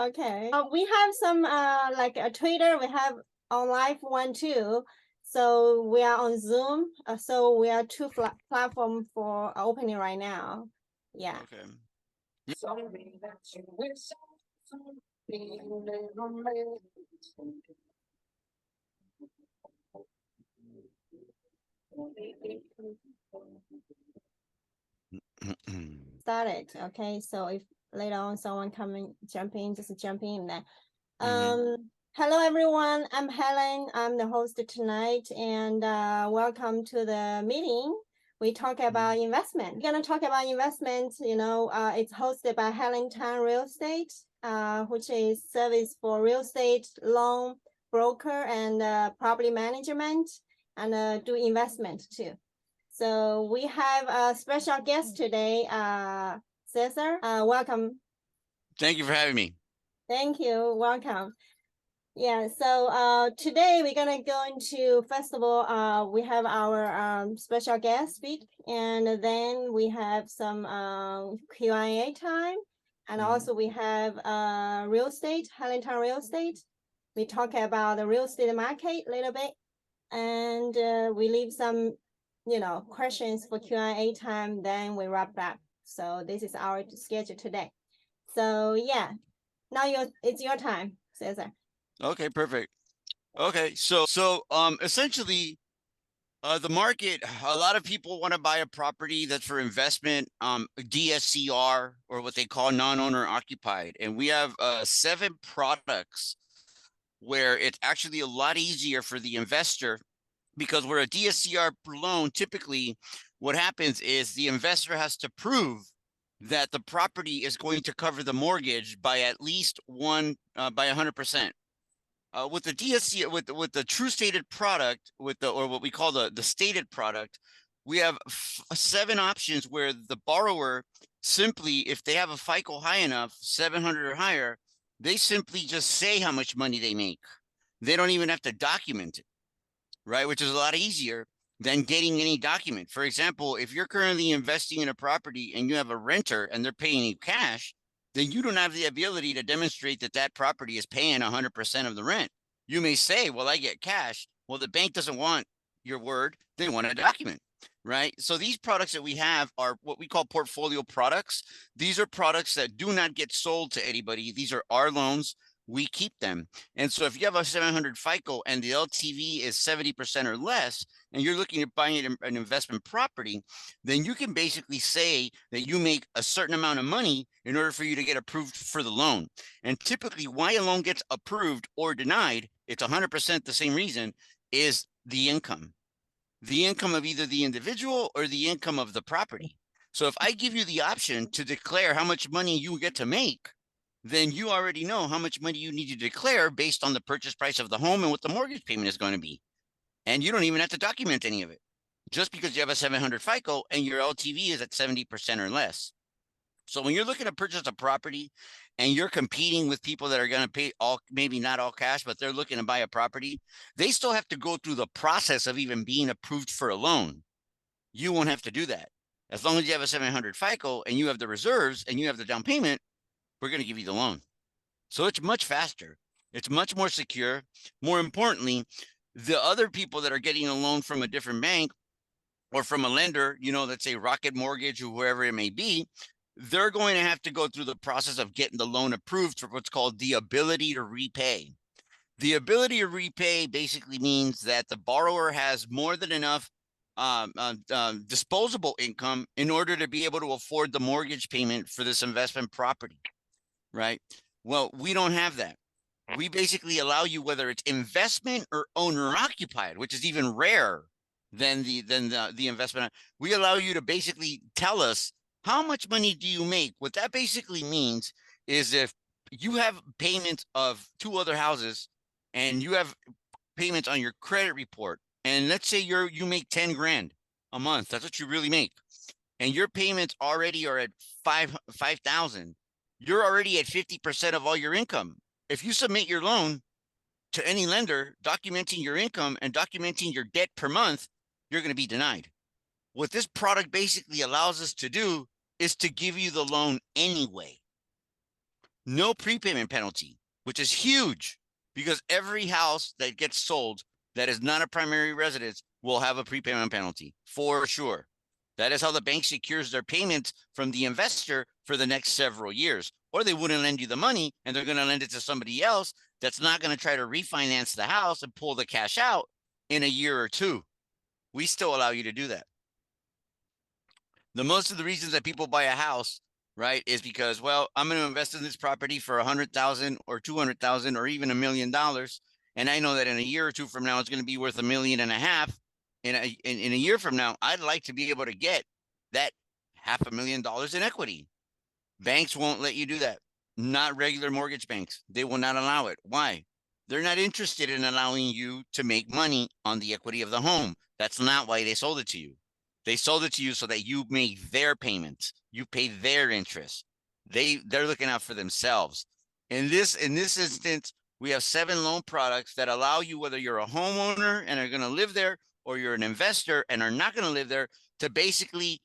Okay. We have some like a Twitter. We have on live one too. So we are on Zoom. So we are two platform for opening right now. Yeah. Okay. Started. Okay. So if later on someone jump in, just jump in there. Hello everyone. I'm Helen. I'm the host tonight, and welcome to the meeting. We talk about investment. We're gonna talk about investment. It's hosted by Hellen Tang Real Estate, which is service for real estate loan broker and property management, and do investment too. So we have a special guest today, Cesar. Welcome. Thank you for having me. Thank you. Welcome. Yeah, so today we're gonna go into, first of all, we have our special guest speak, and then we have some Q&A time, and also we have real estate, Hellen Real Estate. We talk about the real estate market a little bit, and we leave some, questions for Q&A time, then we wrap up. So this is our schedule today. So yeah, now it's your time, Cesar. Okay, perfect. Okay, so essentially, the market, a lot of people want to buy a property that's for investment, DSCR, or what they call non-owner occupied. And we have 7 products where it's actually a lot easier for the investor, because where a DSCR loan, typically what happens is the investor has to prove that the property is going to cover the mortgage by at least by 100%. With the DSC, with the true stated product, or what we call the stated product, we have 7 options where the borrower simply, if they have a FICO high enough, 700 or higher, they simply just say how much money they make. They don't even have to document it, right? Which is a lot easier than getting any document. For example, if you're currently investing in a property and you have a renter and they're paying you cash, then you don't have the ability to demonstrate that that property is paying 100% of the rent. You may say, well, I get cash. Well, the bank doesn't want your word. They want a document, right? So these products that we have are what we call portfolio products. These are products that do not get sold to anybody. These are our loans. We keep them. And so if you have a 700 FICO and the LTV is 70% or less, and you're looking at buying an investment property, then you can basically say that you make a certain amount of money in order for you to get approved for the loan. And typically why a loan gets approved or denied, it's 100% the same reason, is the income of either the individual or the income of the property. So if I give you the option to declare how much money you get to make, then you already know how much money you need to declare based on the purchase price of the home and what the mortgage payment is going to be. And you don't even have to document any of it, just because you have a 700 FICO and your LTV is at 70% or less. So when you're looking to purchase a property and you're competing with people that are going to pay maybe not all cash, but they're looking to buy a property, they still have to go through the process of even being approved for a loan. You won't have to do that. As long as you have a 700 FICO and you have the reserves and you have the down payment, we're going to give you the loan. So it's much faster. It's much more secure. More importantly, the other people that are getting a loan from a different bank or from a lender, let's say Rocket Mortgage or whoever it may be, they're going to have to go through the process of getting the loan approved for what's called the ability to repay. The ability to repay basically means that the borrower has more than enough disposable income in order to be able to afford the mortgage payment for this investment property. Right? Well, we don't have that. We basically allow you, whether it's investment or owner occupied, which is even rarer than the investment. We allow you to basically tell us how much money do you make. What that basically means is if you have payments of 2 other houses and you have payments on your credit report, and let's say you make 10 grand a month, that's what you really make, and your payments already are at 5,000. You're already at 50% of all your income. If you submit your loan to any lender documenting your income and documenting your debt per month, you're going to be denied. What this product basically allows us to do is to give you the loan anyway. no prepayment penalty, which is huge because every house that gets sold that is not a primary residence will have a prepayment penalty for sure. That is how the bank secures their payments from the investor for the next several years, or they wouldn't lend you the money and they're going to lend it to somebody else that's not going to try to refinance the house and pull the cash out in a year or two. We still allow you to do that. The most of the reasons that people buy a house, right, is because, well, I'm going to invest in this property for 100,000 or 200,000 or even $1 million, and I know that in a year or two from now it's going to be worth $1.5 million. In a year from now, I'd like to be able to get that $500,000 in equity. Banks won't let you do that. Not regular mortgage banks. They will not allow it. Why? They're not interested in allowing you to make money on the equity of the home. That's not why they sold it to you. They sold it to you so that you make their payments. You pay their interest. They're looking out for themselves. In this instance, we have 7 loan products that allow you, whether you're a homeowner and are going to live there, or you're an investor and are not going to live there, to basically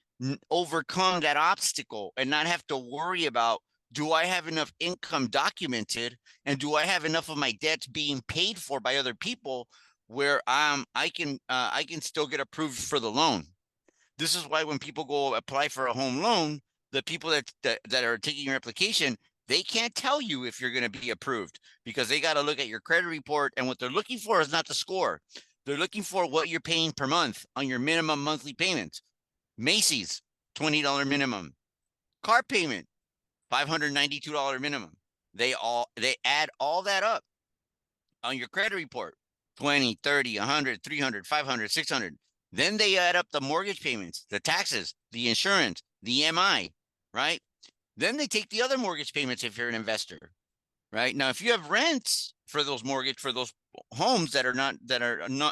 overcome that obstacle and not have to worry about, do I have enough income documented, and do I have enough of my debts being paid for by other people where I can still get approved for the loan. This is why when people go apply for a home loan, the people that are taking your application, they can't tell you if you're going to be approved because they got to look at your credit report, and what they're looking for is not the score. They're looking for what you're paying per month on your minimum monthly payments. Macy's, $20 minimum. Car payment, $592 minimum. They add all that up on your credit report. 20, 30, 100, 300, 500, 600. Then they add up the mortgage payments, the taxes, the insurance, the MI, right? Then they take the other mortgage payments if you're an investor, right? Now, if you have rents for those homes that are not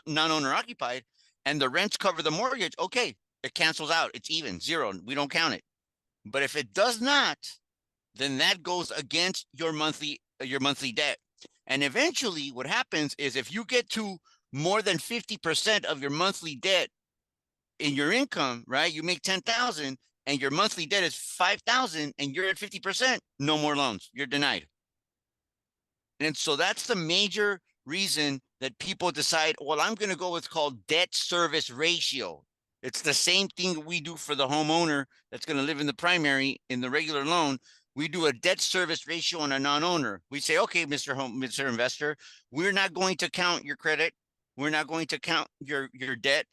non-owner occupied, and the rents cover the mortgage, okay, it cancels out. It's even, zero. We don't count it. But if it does not, then that goes against your monthly debt. And eventually what happens is, if you get to more than 50% of your monthly debt in your income, right? You make 10,000 and your monthly debt is 5,000 and you're at 50%, no more loans. You're denied. And so that's the major reason that people decide, well, I'm going to go what's called debt service ratio. It's the same thing we do for the homeowner that's going to live in the primary in the regular loan. We do a debt service ratio on a non-owner. We say, okay, Mr. Investor, we're not going to count your credit. We're not going to count your debt.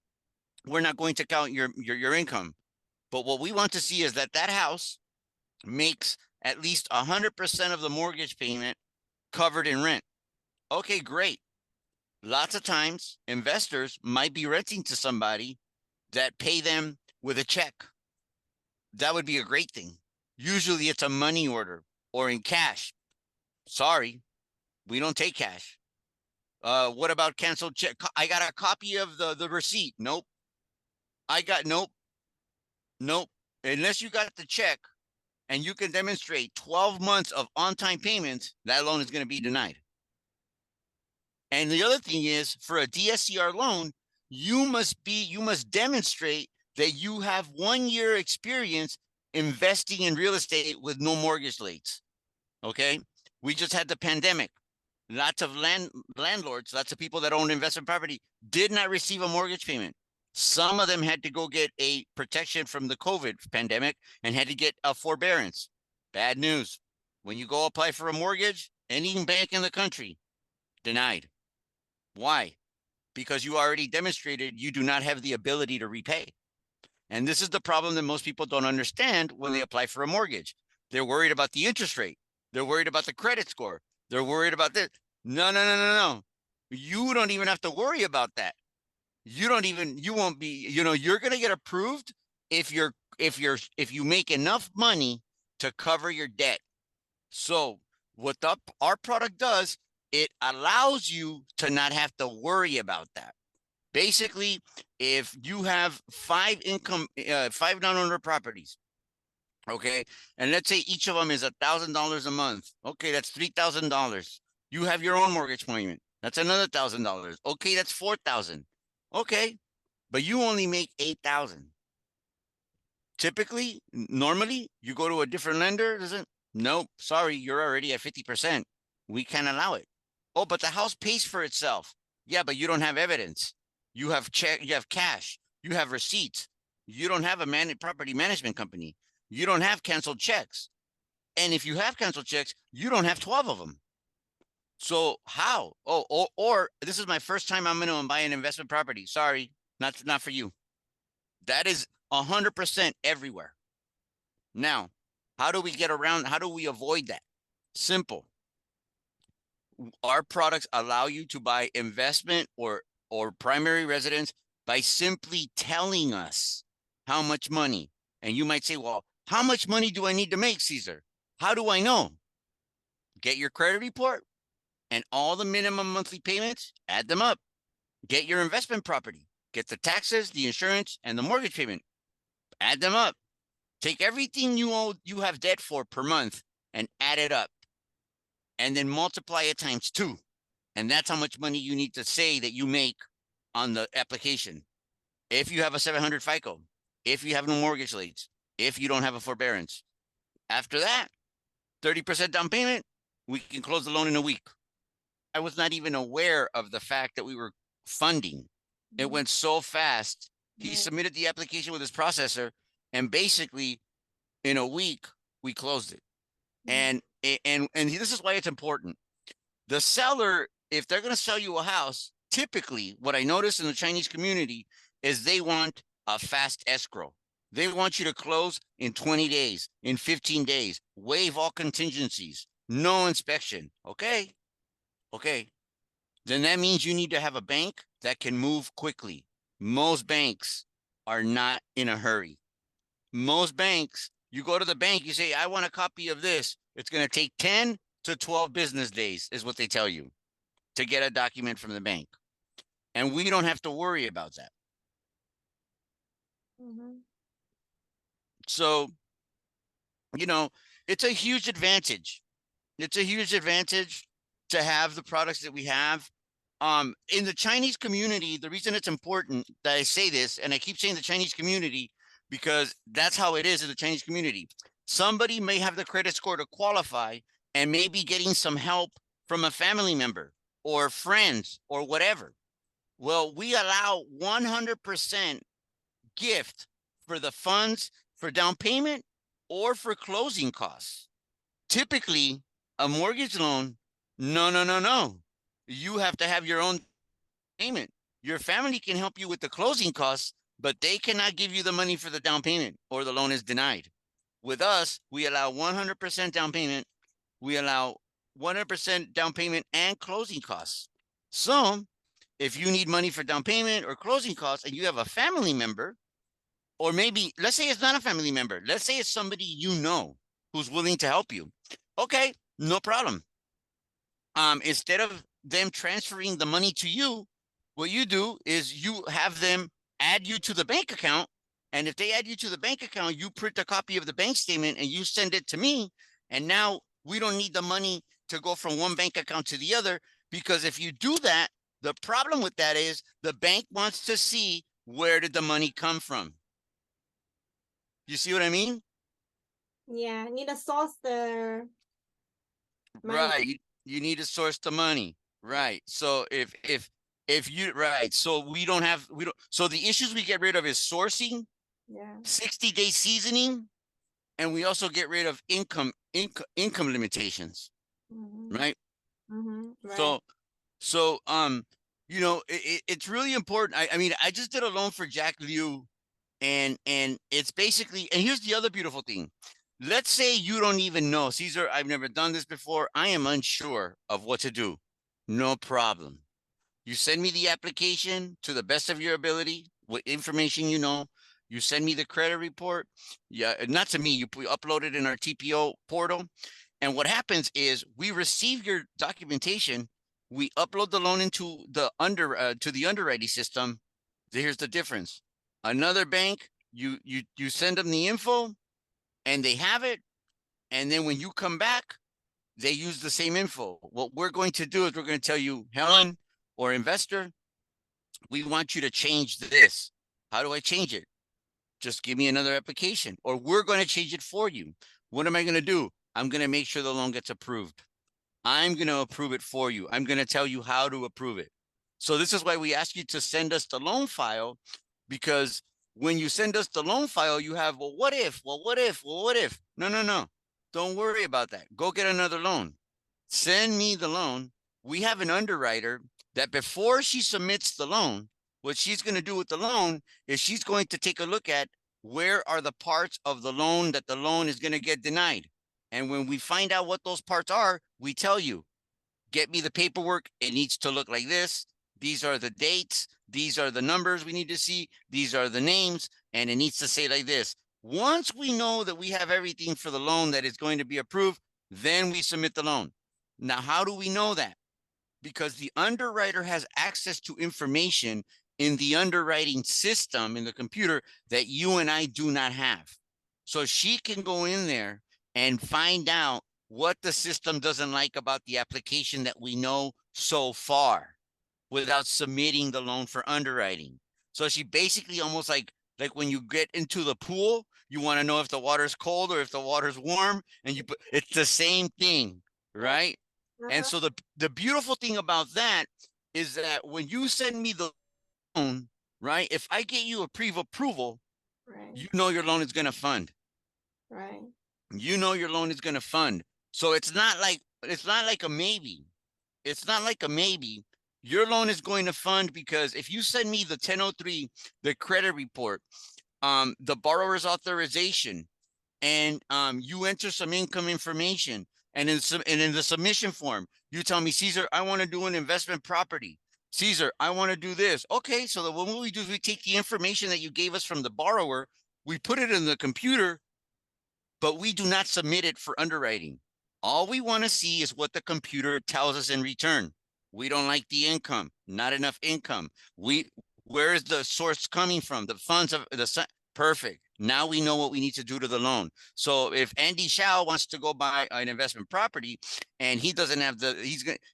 We're not going to count your income. But what we want to see is that house makes at least 100% of the mortgage payment covered in rent. Okay, great. Lots of times investors might be renting to somebody that pay them with a check. That would be a great thing. Usually it's a money order or in cash. Sorry, we don't take cash. What about canceled check? I got a copy of the receipt. Nope. Nope. Unless you got the check and you can demonstrate 12 months of on-time payments, that loan is going to be denied. And the other thing is, for a DSCR loan, you must demonstrate that you have 1 year experience investing in real estate with no mortgage rates. Okay. We just had the pandemic. Lots of landlords, lots of people that own investment property did not receive a mortgage payment. Some of them had to go get a protection from the COVID pandemic and had to get a forbearance. Bad news. When you go apply for a mortgage, any bank in the country, denied. Why? Because you already demonstrated you do not have the ability to repay. And this is the problem that most people don't understand when they apply for a mortgage. They're worried about the interest rate. They're worried about the credit score. They're worried about this. No. You don't even have to worry about that. You won't be, you're going to get approved if you make enough money to cover your debt. So what our product does, it allows you to not have to worry about that. Basically, if you have 5 non-owner properties, okay, and let's say each of them is $1,000 a month. Okay, that's $3,000. You have your own mortgage payment. That's another $1,000. Okay, that's $4,000. Okay, but you only make $8,000. Typically, normally, you go to a different lender, Nope, sorry, you're already at 50%. We can't allow it. Oh, but the house pays for itself. Yeah, but you don't have evidence. You have you have cash, you have receipts. You don't have a property management company. You don't have canceled checks. And if you have canceled checks, you don't have 12 of them. So how? Oh, or this is my first time I'm going to buy an investment property. Sorry, not for you. That is 100% everywhere. Now, how do we get around? How do we avoid that? Simple. Our products allow you to buy investment or primary residence by simply telling us how much money. And you might say, well, how much money do I need to make, Caesar? How do I know? Get your credit report and all the minimum monthly payments, add them up. Get your investment property, get the taxes, the insurance, and the mortgage payment, add them up. Take everything you owe, you have debt for per month and add it up. And then multiply it times 2. And that's how much money you need to say that you make on the application. If you have a 700 FICO, if you have no mortgage rates, if you don't have a forbearance. After that, 30% down payment, we can close the loan in a week. I was not even aware of the fact that we were funding. It went so fast. He submitted the application with his processor, and basically in a week we closed it. And this is why it's important. The seller, if they're going to sell you a house, typically what I notice in the Chinese community is they want a fast escrow. They want you to close in 20 days, in 15 days, waive all contingencies, no inspection. Okay. Then that means you need to have a bank that can move quickly. Most banks are not in a hurry. Most banks, you go to the bank, you say, I want a copy of this. It's going to take 10 to 12 business days is what they tell you to get a document from the bank. And we don't have to worry about that. So, it's a huge advantage. It's a huge advantage to have the products that we have. In the Chinese community, the reason it's important that I say this, and I keep saying the Chinese community, because that's how it is in the Chinese community. Somebody may have the credit score to qualify and maybe getting some help from a family member or friends or whatever. Well, we allow 100% gift for the funds for down payment or for closing costs. Typically, a mortgage loan, no. You have to have your own payment. Your family can help you with the closing costs, but they cannot give you the money for the down payment or the loan is denied. With us, we allow 100% down payment. We allow 100% down payment and closing costs. So if you need money for down payment or closing costs and you have a family member, or maybe let's say it's not a family member, let's say it's somebody you know who's willing to help you. Okay, no problem. Instead of them transferring the money to you, what you do is you have them add you to the bank account. And if they add you to the bank account, you print a copy of the bank statement and you send it to me. And now we don't need the money to go from one bank account to the other, because if you do that, the problem with that is the bank wants to see where did the money come from. You see what I mean? Yeah, need to source the money. Right. You need to source the money. Right. So if you, right. So we don't, so the issues we get rid of is sourcing, 60-day seasoning, and we also get rid of income limitations. Right. Right. So it's really important. I mean, I just did a loan for Jack Liu, and it's basically, and here's the other beautiful thing. Let's say you don't even know, Caesar, I've never done this before. I am unsure of what to do. No problem. You send me the application to the best of your ability, what information you know. You send me the credit report. Yeah, not to me. You upload it in our TPO portal. And what happens is we receive your documentation. We upload the loan into the underwriting system. Here's the difference. Another bank, you send them the info and they have it. And then when you come back, they use the same info. What we're going to do is we're going to tell you, Helen or investor, we want you to change this. How do I change it? Just give me another application, or we're going to change it for you. What am I going to do? I'm going to make sure the loan gets approved. I'm going to approve it for you. I'm going to tell you how to approve it. So this is why we ask you to send us the loan file, because when you send us the loan file, you have, well, what if, well, what if, well, what if? No, no, no. Don't worry about that. Go get another loan. Send me the loan. We have an underwriter that before she submits the loan, what she's going to do with the loan is she's going to take a look at where are the parts of the loan that the loan is going to get denied. And when we find out what those parts are, we tell you, get me the paperwork. It needs to look like this. These are the dates. These are the numbers we need to see. These are the names. And it needs to say like this. Once we know that we have everything for the loan that is going to be approved, then we submit the loan. Now, how do we know that? Because the underwriter has access to information in the underwriting system in the computer that you and I do not have. So she can go in there and find out what the system doesn't like about the application that we know so far without submitting the loan for underwriting. So she basically almost like when you get into the pool, you want to know if the water's cold or if the water's warm, and you put, it's the same thing, right? And so the beautiful thing about that is that when you send me the loan, right? If I get you a pre-approval, Right. you know your loan is going to fund. Right. You know your loan is going to fund. So it's not like a maybe. It's not like a maybe. Your loan is going to fund because if you send me the 1003, the credit report, the borrower's authorization, and you enter some income information, and in the submission form, you tell me, Caesar, I want to do an investment property. Caesar, I want to do this. Okay, so what we do is we take the information that you gave us from the borrower, we put it in the computer, but we do not submit it for underwriting. All we want to see is what the computer tells us in return. We don't like the income, not enough income. Where is the source coming from? The funds of the perfect. Now we know what we need to do to the loan. So if Andy Shao wants to go buy an investment property and he doesn't have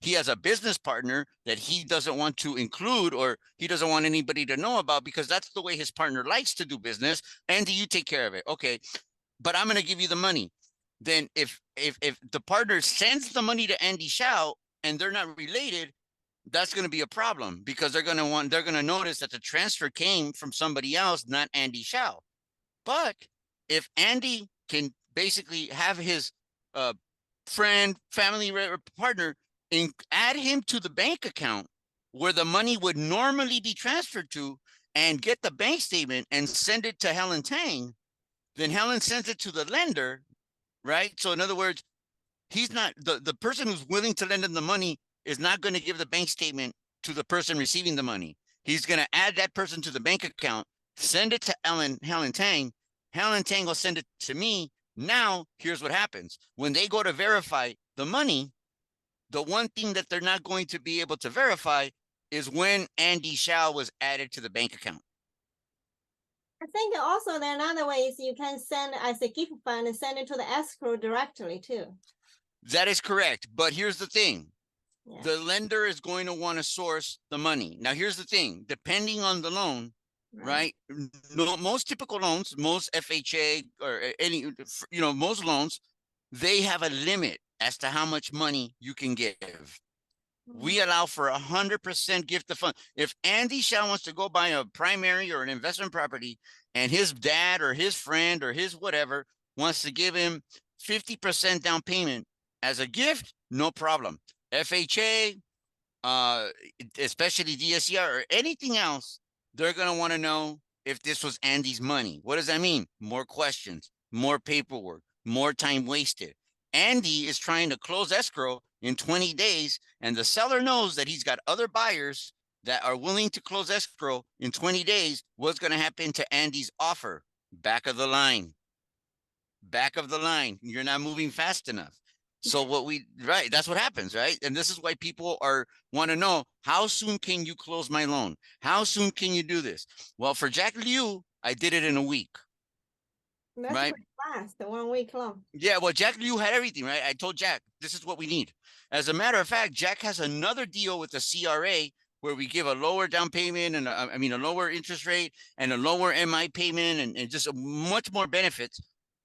he has a business partner that he doesn't want to include, or he doesn't want anybody to know about because that's the way his partner likes to do business. Andy, you take care of it. Okay, but I'm going to give you the money. Then if the partner sends the money to Andy Shao and they're not related, that's going to be a problem because they're going to notice that the transfer came from somebody else, not Andy Shao. But if Andy can basically have his friend, family, partner, add him to the bank account where the money would normally be transferred to, and get the bank statement and send it to Hellen Tang, then Hellen sends it to the lender, right? So in other words, he's not the person who's willing to lend him the money is not going to give the bank statement to the person receiving the money. He's going to add that person to the bank account, send it to Hellen Tang. Hellen Tang will send it to me. Now, here's what happens. When they go to verify the money, the one thing that they're not going to be able to verify is when Andy Shao was added to the bank account. I think also there are other ways you can send as a gift fund and send it to the escrow directly too. That is correct. But here's the thing. Yeah. The lender is going to want to source the money. Now, here's the thing. Depending on the loan, right? No, most typical loans, most FHA or any, most loans, they have a limit as to how much money you can give. We allow for 100% gift of fund. If Andy Shao wants to go buy a primary or an investment property and his dad or his friend or his whatever wants to give him 50% down payment as a gift, no problem. FHA, especially DSCR or anything else, they're going to want to know if this was Andy's money. What does that mean? More questions, more paperwork, more time wasted. Andy is trying to close escrow in 20 days, and the seller knows that he's got other buyers that are willing to close escrow in 20 days. What's going to happen to Andy's offer? Back of the line. Back of the line. You're not moving fast enough. So that's what happens, right? And this is why people want to know, how soon can you close my loan? How soon can you do this? Well, for Jack Liu, I did it in a week. That's right? pretty fast, 1 week long. Yeah, well, Jack Liu had everything, right? I told Jack, this is what we need. As a matter of fact, Jack has another deal with the CRA where we give a lower down payment and a lower interest rate and a lower MI payment and just much more benefits.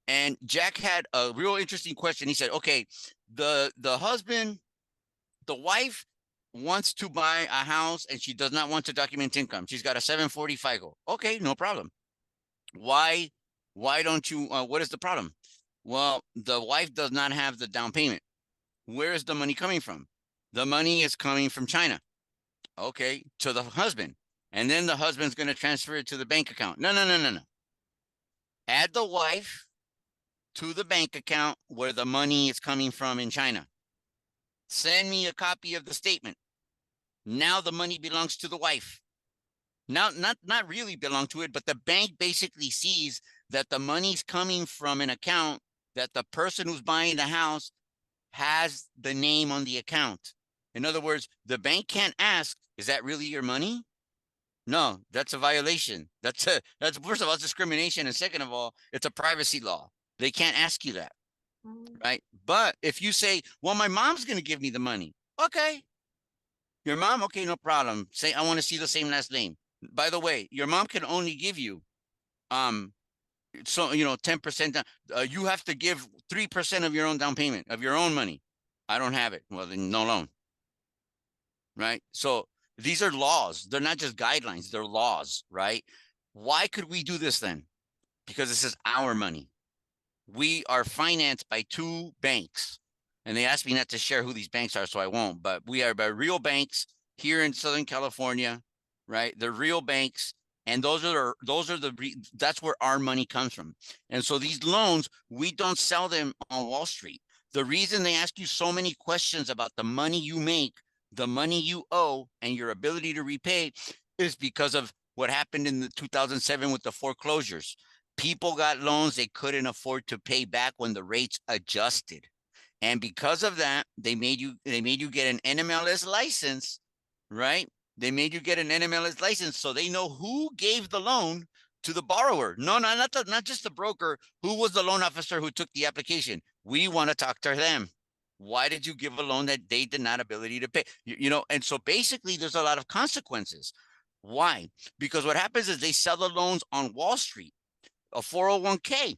And Jack had a real interesting question. He said, okay, the husband, the wife wants to buy a house and she does not want to document income. She's got a 740 FICO. Okay, no problem. Why don't you, what is the problem? Well, the wife does not have the down payment. Where is the money coming from? The money is coming from China. Okay, to the husband. And then the husband's going to transfer it to the bank account. No, no, no, no, no. Add the wife to the bank account where the money is coming from in China. Send me a copy of the statement. Now the money belongs to the wife. Now, not really belong to it, but the bank basically sees that the money's coming from an account that the person who's buying the house has the name on the account. In other words, the bank can't ask, is that really your money? No, that's a violation. That's first of all, it's discrimination. And second of all, it's a privacy law. They can't ask you that. Right. But if you say, well, my mom's going to give me the money. Okay. Your mom. Okay. No problem. Say, I want to see the same last name. By the way, your mom can only give you, so, 10%. You have to give 3% of your own down payment of your own money. I don't have it. Well, then no loan. Right. So these are laws. They're not just guidelines. They're laws. Right. Why could we do this then? Because this is our money. We are financed by two banks. And they asked me not to share who these banks are, so I won't. But we are by real banks here in Southern California, right? They're real banks. And that's where our money comes from. And so these loans, we don't sell them on Wall Street. The reason they ask you so many questions about the money you make, the money you owe, and your ability to repay is because of what happened in the 2007 with the foreclosures. People got loans they couldn't afford to pay back when the rates adjusted. And because of that, they made you get an NMLS license, right? They made you get an NMLS license so they know who gave the loan to the borrower. No, not just the broker. Who was the loan officer who took the application? We want to talk to them. Why did you give a loan that they did not ability to pay? And so basically there's a lot of consequences. Why? Because what happens is they sell the loans on Wall Street, a 401k.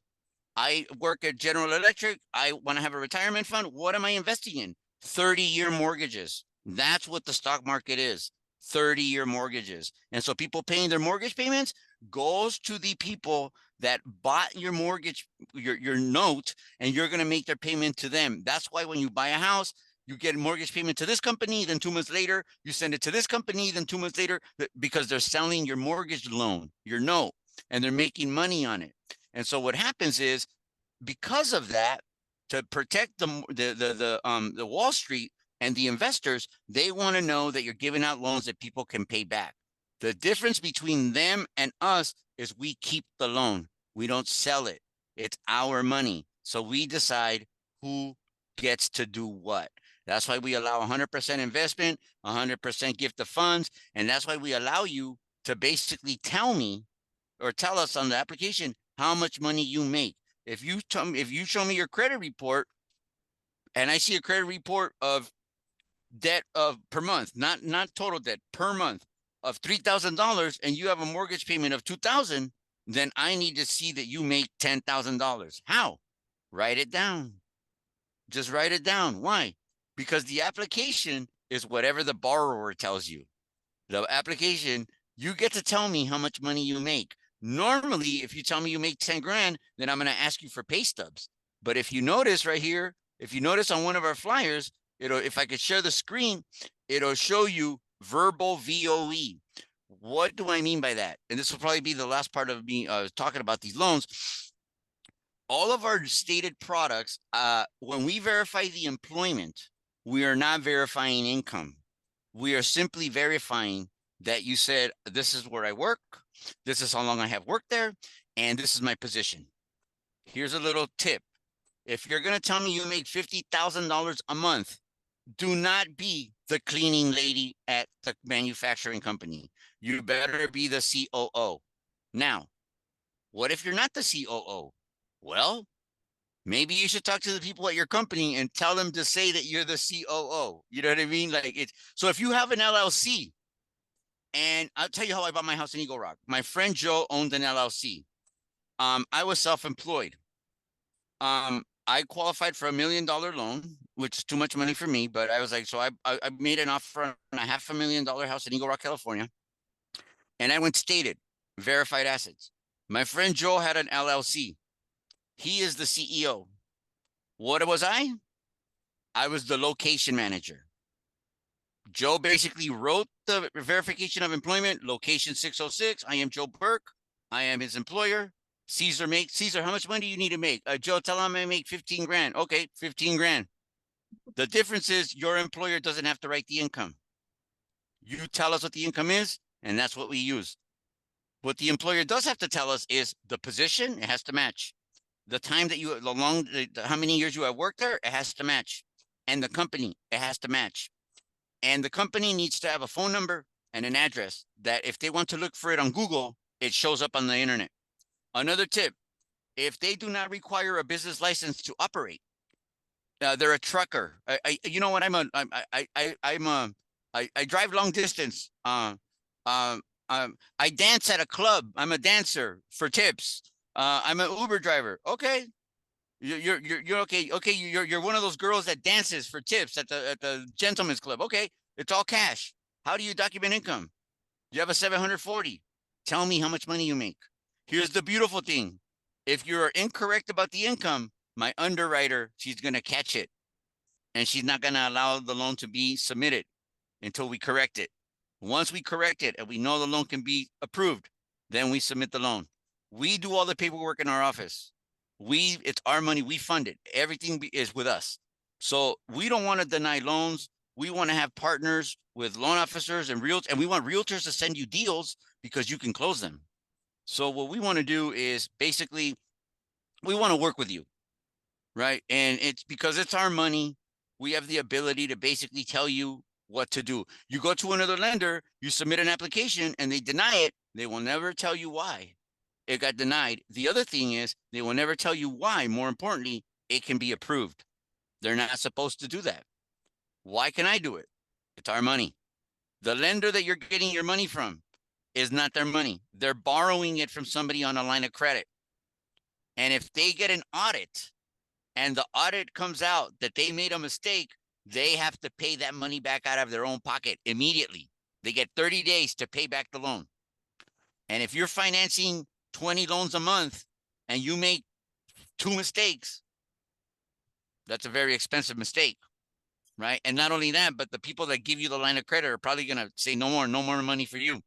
I work at General Electric. I want to have a retirement fund. What am I investing in? 30-year mortgages. That's what the stock market is. 30-year mortgages. And so people paying their mortgage payments goes to the people that bought your mortgage, your note, and you're going to make their payment to them. That's why when you buy a house, you get a mortgage payment to this company, then 2 months later, you send it to this company, then 2 months later, because they're selling your mortgage loan, your note, and they're making money on it. And so what happens is, because of that, to protect the Wall Street and the investors, they want to know that you're giving out loans that people can pay back. The difference between them and us is we keep the loan. We don't sell it. It's our money. So we decide who gets to do what. That's why we allow 100% investment, 100% gift of funds. And that's why we allow you to basically tell me or tell us on the application how much money you make. If you show me your credit report and I see a credit report of debt of per month, not total debt, per month of $3,000, and you have a mortgage payment of $2,000, then I need to see that you make $10,000. How? Write it down. Just write it down. Why? Because the application is whatever the borrower tells you. The application, you get to tell me how much money you make. Normally, if you tell me you make 10 grand, then I'm going to ask you for pay stubs. But if you notice right here, if you notice on one of our flyers, if I could share the screen, it'll show you verbal VOE. What do I mean by that? And this will probably be the last part of me talking about these loans. All of our stated products, when we verify the employment, we are not verifying income. We are simply verifying that you said, this is where I work, this is how long I have worked there, and this is my position. Here's a little tip. If you're going to tell me you make $50,000 a month, do not be the cleaning lady at the manufacturing company. You better be the COO. Now, what if you're not the COO? Well, maybe you should talk to the people at your company and tell them to say that you're the COO. You know what I mean? So if you have an LLC, and I'll tell you how I bought my house in Eagle Rock. My friend Joe owned an LLC. I was self-employed. I qualified for $1 million loan, which is too much money for me, but I was like, so I made an offer on a $500,000 house in Eagle Rock, California, and I went stated, verified assets. My friend Joe had an LLC. He is the CEO. What was I? I was the location manager. Joe basically wrote the verification of employment, location 606. I am Joe Burke. I am his employer. Caesar, how much money do you need to make? Joe, tell him I make 15 grand. Okay, 15 grand. The difference is your employer doesn't have to write the income. You tell us what the income is, and that's what we use. What the employer does have to tell us is the position, it has to match. The time that you, how many years you have worked there, it has to match. And the company, it has to match. And the company needs to have a phone number and an address that if they want to look for it on Google, it shows up on the internet. Another tip, if they do not require a business license to operate, they're a trucker. You know what? I drive long distance. I dance at a club. I'm a dancer for tips. I'm an Uber driver. Okay, you're okay. Okay, you're one of those girls that dances for tips at the gentleman's club. Okay, it's all cash. How do you document income? You have a 740. Tell me how much money you make. Here's the beautiful thing. If you're incorrect about the income, my underwriter, she's going to catch it. And she's not going to allow the loan to be submitted until we correct it. Once we correct it and we know the loan can be approved, then we submit the loan. We do all the paperwork in our office. It's our money. We fund it. Everything is with us. So we don't want to deny loans. We want to have partners with loan officers and realtors, and we want realtors to send you deals because you can close them. So what we want to do is basically, we want to work with you, right? And it's because it's our money. We have the ability to basically tell you what to do. You go to another lender, you submit an application and they deny it. They will never tell you why it got denied. The other thing is they will never tell you why. More importantly, it can be approved. They're not supposed to do that. Why can I do it? It's our money. The lender that you're getting your money from is not their money. They're borrowing it from somebody on a line of credit. And if they get an audit and the audit comes out that they made a mistake, they have to pay that money back out of their own pocket immediately. They get 30 days to pay back the loan. And if you're financing 20 loans a month and you make 2 mistakes, that's a very expensive mistake, right? And not only that, but the people that give you the line of credit are probably going to say, no more money for you.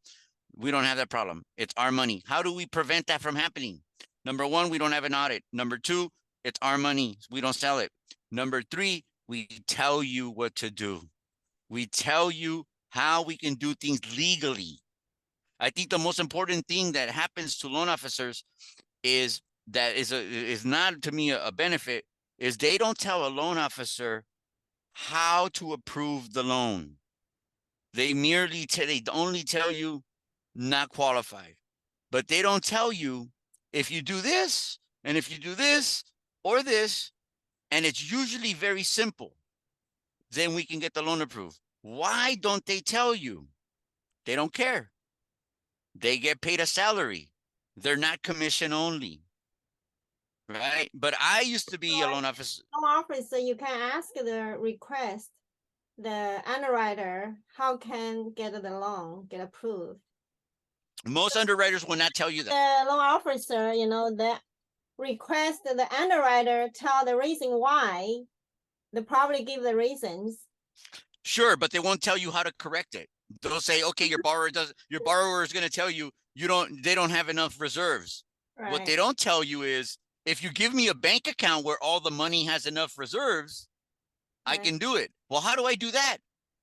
We don't have that problem. It's our money. How do we prevent that from happening? Number one, we don't have an audit. Number two, it's our money. We don't sell it. Number three, we tell you what to do. We tell you how we can do things legally. I think the most important thing that happens to loan officers is not to me a benefit, is they don't tell a loan officer how to approve the loan. They only tell you not qualified, but they don't tell you if you do this and if you do this or this, and it's usually very simple, then we can get the loan approved. Why don't they tell you? They don't care. They get paid a salary. They're not commission only, right? But I used to be a loan officer. Loan officer, you can ask the request, the underwriter, how can get the loan, get approved. Most underwriters will not tell you that. The loan officer, the request the underwriter tell the reason why, they probably give the reasons. Sure, but they won't tell you how to correct it. They'll say, okay, your borrower is going to tell you they don't have enough reserves. Right. What they don't tell you is if you give me a bank account where all the money has enough reserves, right, I can do it. Well, how do I do that?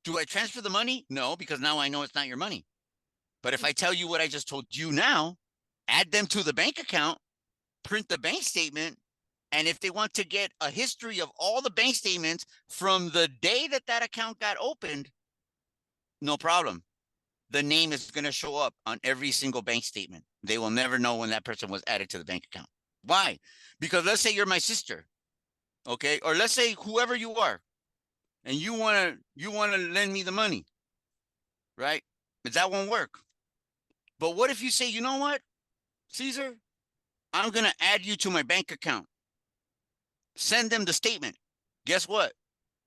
Do I transfer the money? No, because now I know it's not your money. But if I tell you what I just told you now, add them to the bank account, print the bank statement, and if they want to get a history of all the bank statements from the day that account got opened, no problem. The name is going to show up on every single bank statement. They will never know when that person was added to the bank account. Why? Because let's say you're my sister, okay? Or let's say whoever you are, and you want to lend me the money, right? But that won't work. But what if you say, you know what, Caesar, I'm going to add you to my bank account. Send them the statement. Guess what?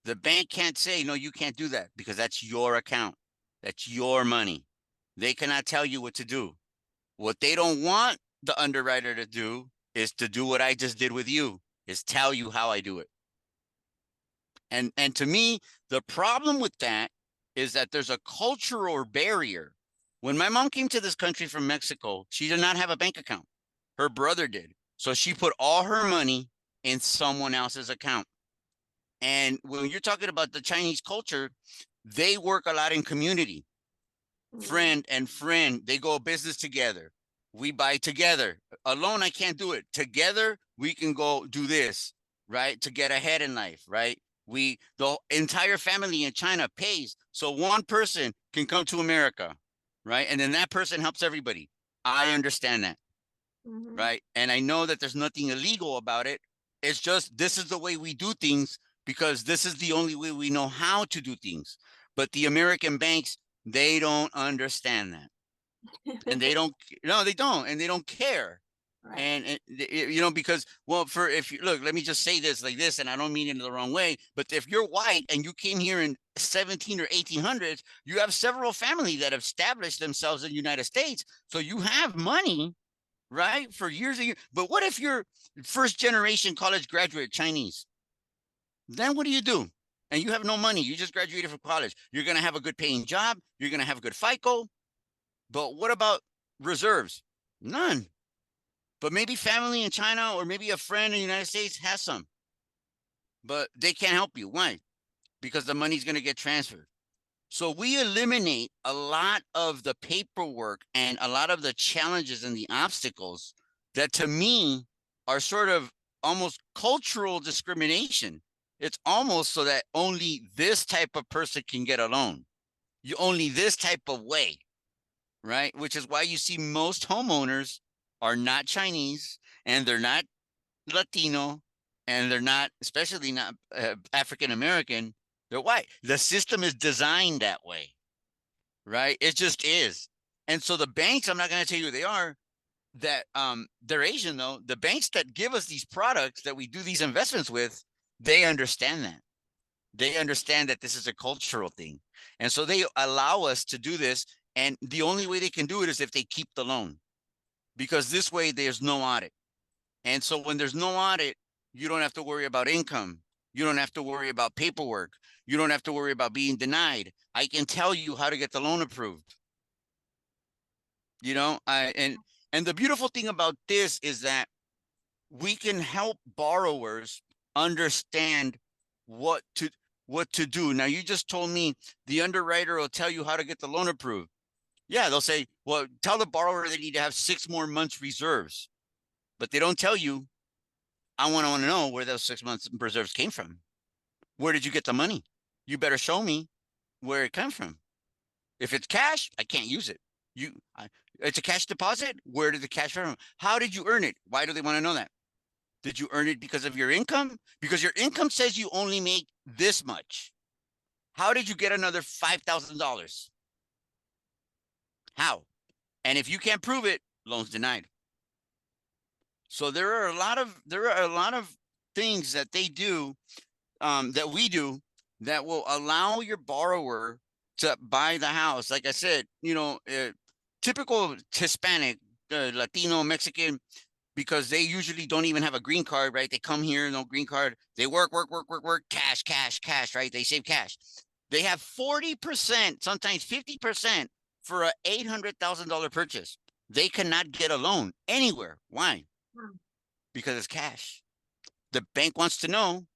The bank can't say, no, you can't do that because that's your account. That's your money. They cannot tell you what to do. What they don't want the underwriter to do is to do what I just did with you, is tell you how I do it. And to me, the problem with that is that there's a cultural barrier. When my mom came to this country from Mexico, she did not have a bank account. Her brother did. So she put all her money in someone else's account. And when you're talking about the Chinese culture, they work a lot in community. Friend and friend, they go business together. We buy together. Alone, I can't do it. Together, we can go do this, right? To get ahead in life, right? The entire family in China pays so one person can come to America, right? And then that person helps everybody. I understand that, right? And I know that there's nothing illegal about it. It's just this is the way we do things because this is the only way we know how to do things. But the American banks, they don't understand that. And they don't, no, they don't, and they don't care. Right. And you know, because, well, for if you look, let me just say this like this, and I don't mean it in the wrong way, but if you're white and you came here in 17 or 1800s, you have several families that have established themselves in the United States. So you have money, right, for years and years. But what if you're first generation college graduate Chinese? Then what do you do? And you have no money. You just graduated from college. You're going to have a good paying job. You're going to have a good FICO. But what about reserves? None. But maybe family in China or maybe a friend in the United States has some. But they can't help you. Why? Because the money's going to get transferred. So we eliminate a lot of the paperwork and a lot of the challenges and the obstacles that to me are sort of almost cultural discrimination. It's almost so that only this type of person can get a loan. You only this type of way, right? Which is why you see most homeowners are not Chinese and they're not Latino and they're not, especially not African American. They're white. The system is designed that way, right? It just is. And so the banks, I'm not going to tell you who they are, that they're Asian though. The banks that give us these products that we do these investments with, they understand that. They understand that this is a cultural thing. And so they allow us to do this. And the only way they can do it is if they keep the loan, because this way there's no audit. And so when there's no audit, you don't have to worry about income. You don't have to worry about paperwork. You don't have to worry about being denied. I can tell you how to get the loan approved. You know, and the beautiful thing about this is that we can help borrowers understand what to do. Now, you just told me the underwriter will tell you how to get the loan approved. Yeah, they'll say, well, tell the borrower they need to have 6 more months reserves. But they don't tell you, I want to know where those 6 months reserves came from. Where did you get the money? You better show me where it came from. If it's cash, I can't use it. It's a cash deposit. Where did the cash come from? How did you earn it? Why do they want to know that? Did you earn it because of your income? Because your income says you only make this much. How did you get another $5,000? How? And if you can't prove it, loan's denied. So there are a lot of things that they do, that we do, that will allow your borrower to buy the house. Like I said, you know, typical Hispanic, Latino, Mexican, because they usually don't even have a green card, right? They come here, no green card. They work, cash, right? They save cash. They have 40%, sometimes 50% for a $800,000 purchase. They cannot get a loan anywhere. Why? Because it's cash. The bank wants to know,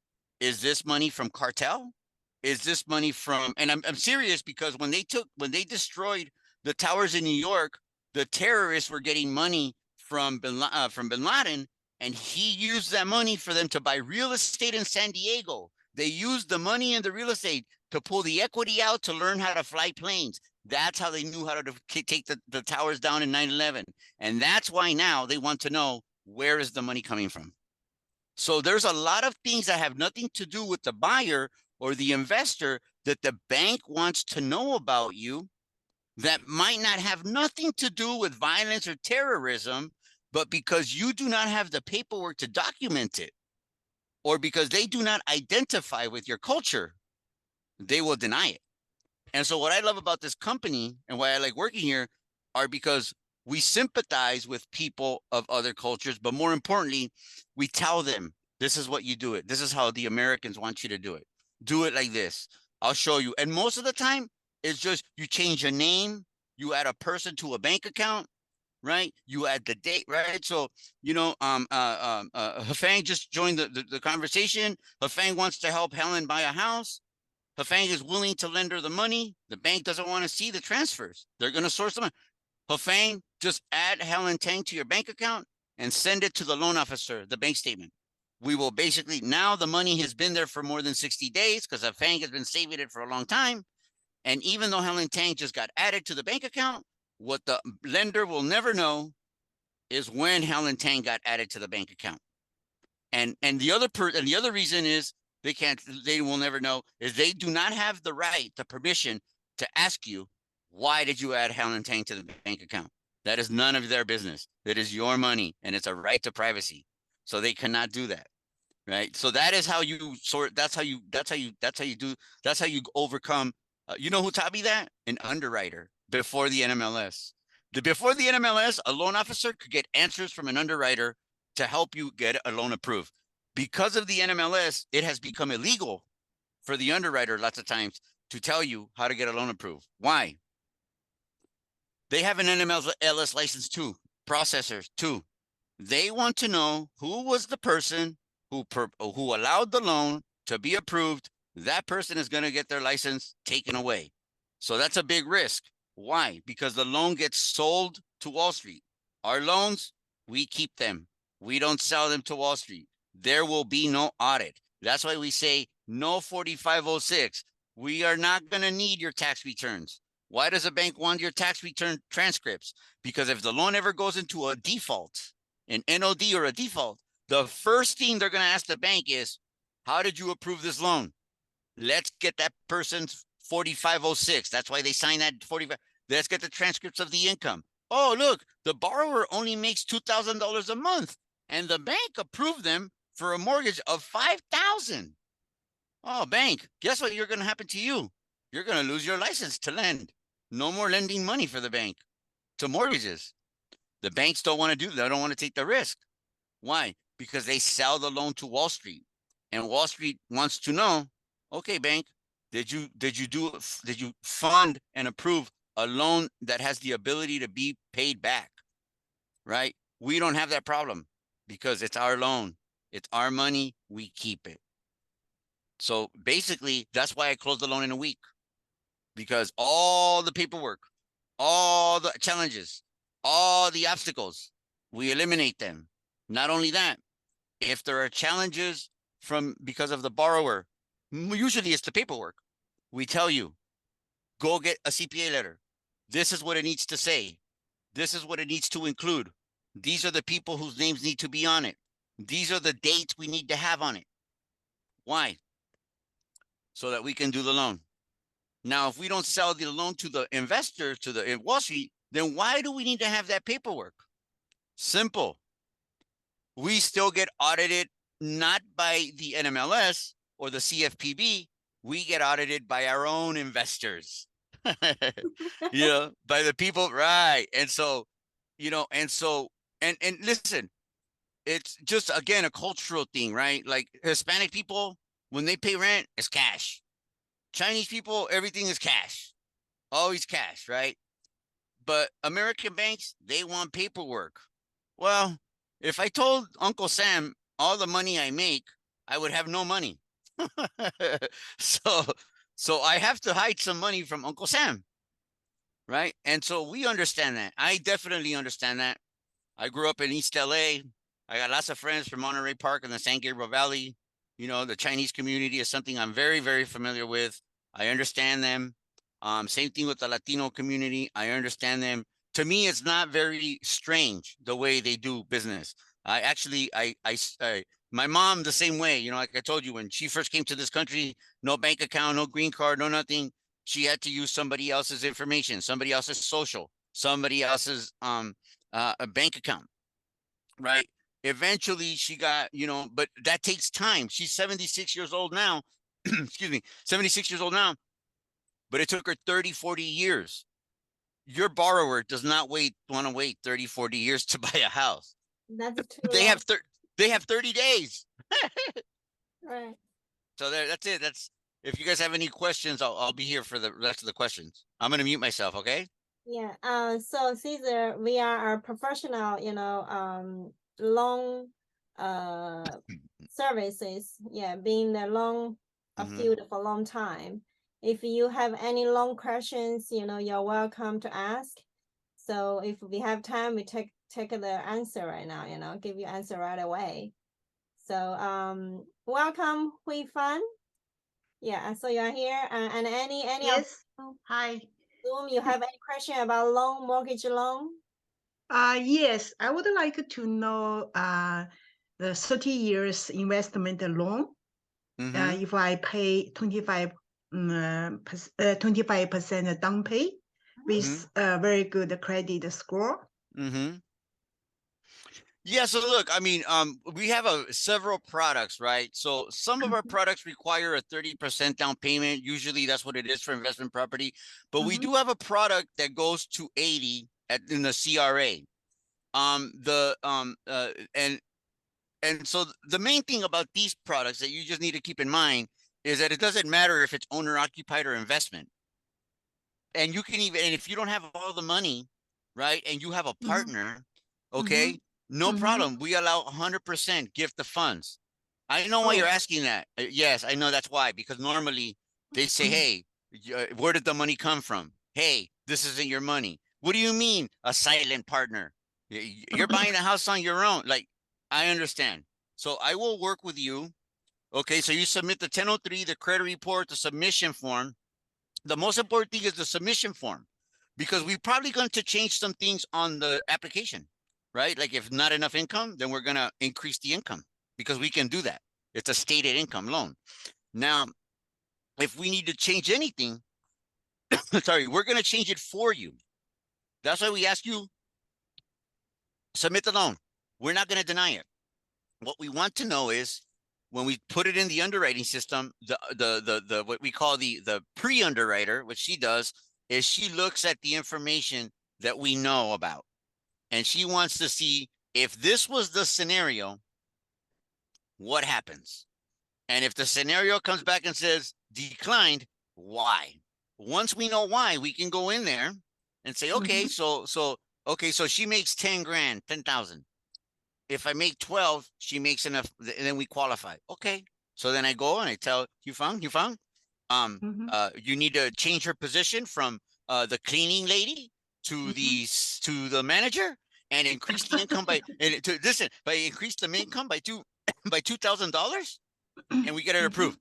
is this money from cartel? Is this money from, and I'm serious, because when they destroyed the towers in New York, the terrorists were getting money from Bin Laden, and he used that money for them to buy real estate in San Diego. They used the money in the real estate to pull the equity out to learn how to fly planes. That's how they knew how to take the towers down in 9/11. And that's why now they want to know, where is the money coming from? So there's a lot of things that have nothing to do with the buyer or the investor that the bank wants to know about you, that might not have nothing to do with violence or terrorism, but because you do not have the paperwork to document it. or because they do not identify with your culture, they will deny it. And so what I love about this company and why I like working here are because we sympathize with people of other cultures, but more importantly, we tell them, this is what you do it. This is how the Americans want you to do it. Do it like this. I'll show you. And most of the time, it's just you change a name, you add a person to a bank account, right? You add the date, right? So, Hafang just joined the conversation. Hafang wants to help Hellen buy a house. Hafang is willing to lend her the money. The bank doesn't want to see the transfers. They're going to source them. Hafang, just add Helen Tang to your bank account and send it to the loan officer, the bank statement. We will basically, now the money has been there for more than 60 days because Hafang has been saving it for a long time. And even though Helen Tang just got added to the bank account, what the lender will never know is when Helen Tang got added to the bank account. And the other reason is they will never know is they do not have the right, the permission to ask you, why did you add Helen Tang to the bank account? That is none of their business. That is your money and it's a right to privacy. So they cannot do that. Right. So that is how you sort. That's how you overcome. You know who taught me that? An underwriter before the NMLS. Before the NMLS, a loan officer could get answers from an underwriter to help you get a loan approved. Because of the NMLS, it has become illegal for the underwriter lots of times to tell you how to get a loan approved. Why? They have an NMLS license too, processors too. They want to know who was the person who allowed the loan to be approved. That person is going to get their license taken away. So that's a big risk. Why? Because the loan gets sold to Wall Street. Our loans, we keep them. We don't sell them to Wall Street. There will be no audit. That's why we say no 4506. We are not going to need your tax returns. Why does a bank want your tax return transcripts? Because if the loan ever goes into a default, an NOD or a default, the first thing they're going to ask the bank is, how did you approve this loan? Let's get that person's 4506. That's why they sign that 45. Let's get the transcripts of the income. Oh, look, the borrower only makes $2,000 a month and the bank approved them for a mortgage of $5,000. Oh, bank, guess what you're going to happen to you? You're going to lose your license to lend. No more lending money for the bank to mortgages. The banks don't want to do that. They don't want to take the risk. Why? Because they sell the loan to Wall Street, and Wall Street wants to know, okay, bank, did you fund and approve a loan that has the ability to be paid back? Right? We don't have that problem because it's our loan. It's our money. We keep it. So basically, that's why I closed the loan in a week, because all the paperwork, all the challenges, all the obstacles, we eliminate them. Not only that, if there are challenges because of the borrower, usually it's the paperwork. We tell you, go get a CPA letter. This is what it needs to say. This is what it needs to include. These are the people whose names need to be on it. These are the dates we need to have on it. Why? So that we can do the loan. Now, if we don't sell the loan to the investor, to the Wall Street, then why do we need to have that paperwork? Simple. We still get audited not by the NMLS or the CFPB. We get audited by our own investors, by the people, right? And so, and listen, it's just, again, a cultural thing, right? Like Hispanic people, when they pay rent, it's cash. Chinese people, everything is cash, always cash, right? But American banks, they want paperwork. Well, if I told Uncle Sam all the money I make, I would have no money. so I have to hide some money from Uncle Sam, right? And so we understand that. I definitely understand that. I grew up in East LA. I got lots of friends from Monterey Park in the San Gabriel Valley. The Chinese community is something I'm very, very familiar with. I understand them. Same thing with the Latino community. I understand them. To me, it's not very strange the way they do business. My mom the same way. Like I told you, when she first came to this country, no bank account, no green card, no nothing. She had to use somebody else's information, somebody else's social, somebody else's a bank account, right? Eventually she got, but that takes time. She's 76 years old now. Excuse me, 76 years old now, but it took her 30, 40 years. Your borrower does not want to wait 30, 40 years to buy a house. That's too They long. have they have 30 days. Right. So that's it. If you guys have any questions, I'll be here for the rest of the questions. I'm gonna mute myself, okay? Yeah. So Caesar, we are a professional, loan services. Yeah, being the loan Mm-hmm. field for a long time. If you have any loan questions, you're welcome to ask. So if we have time, we take the answer right now, give you answer right away. So welcome, Hui Fan. Yeah, so you're here. And any of Yes. Hi. Zoom, you have any question about loan, mortgage loan? Yes, I would like to know the 30 years investment loan. Mm-hmm. If I pay 25% down pay with a very good credit score. Mm-hmm. Yeah, so look, I mean, we have several products, right? So some of our products require a 30% down payment. Usually that's what it is for investment property. But we do have a product that goes to 80 in the CRA. And so the main thing about these products that you just need to keep in mind is that it doesn't matter if it's owner occupied or investment. And you can and if you don't have all the money, right, and you have a partner, okay, no problem. We allow 100% gift the funds. I know why you're asking that. Yes, I know that's why, because normally they say, hey, where did the money come from? Hey, this isn't your money. What do you mean a silent partner? You're buying a house on your own. Like, I understand. So I will work with you. Okay, so you submit the 1003, the credit report, the submission form. The most important thing is the submission form, because we're probably going to change some things on the application, right? Like if not enough income, then we're going to increase the income, because we can do that. It's a stated income loan. Now, if we need to change anything, sorry, we're going to change it for you. That's why we ask you, submit the loan. We're not going to deny it. What we want to know is, when we put it in the underwriting system, the what we call the pre-underwriter, what she does is she looks at the information that we know about, and she wants to see if this was the scenario, what happens? And if the scenario comes back and says declined, why? Once we know why, we can go in there and say, okay, so she makes 10 grand, 10,000. If I make 12, she makes enough, and then we qualify. Okay. So then I go and I tell Hufang, you need to change her position from the cleaning lady to the manager, and increase the income by increase the income by $2,000, and we get it approved.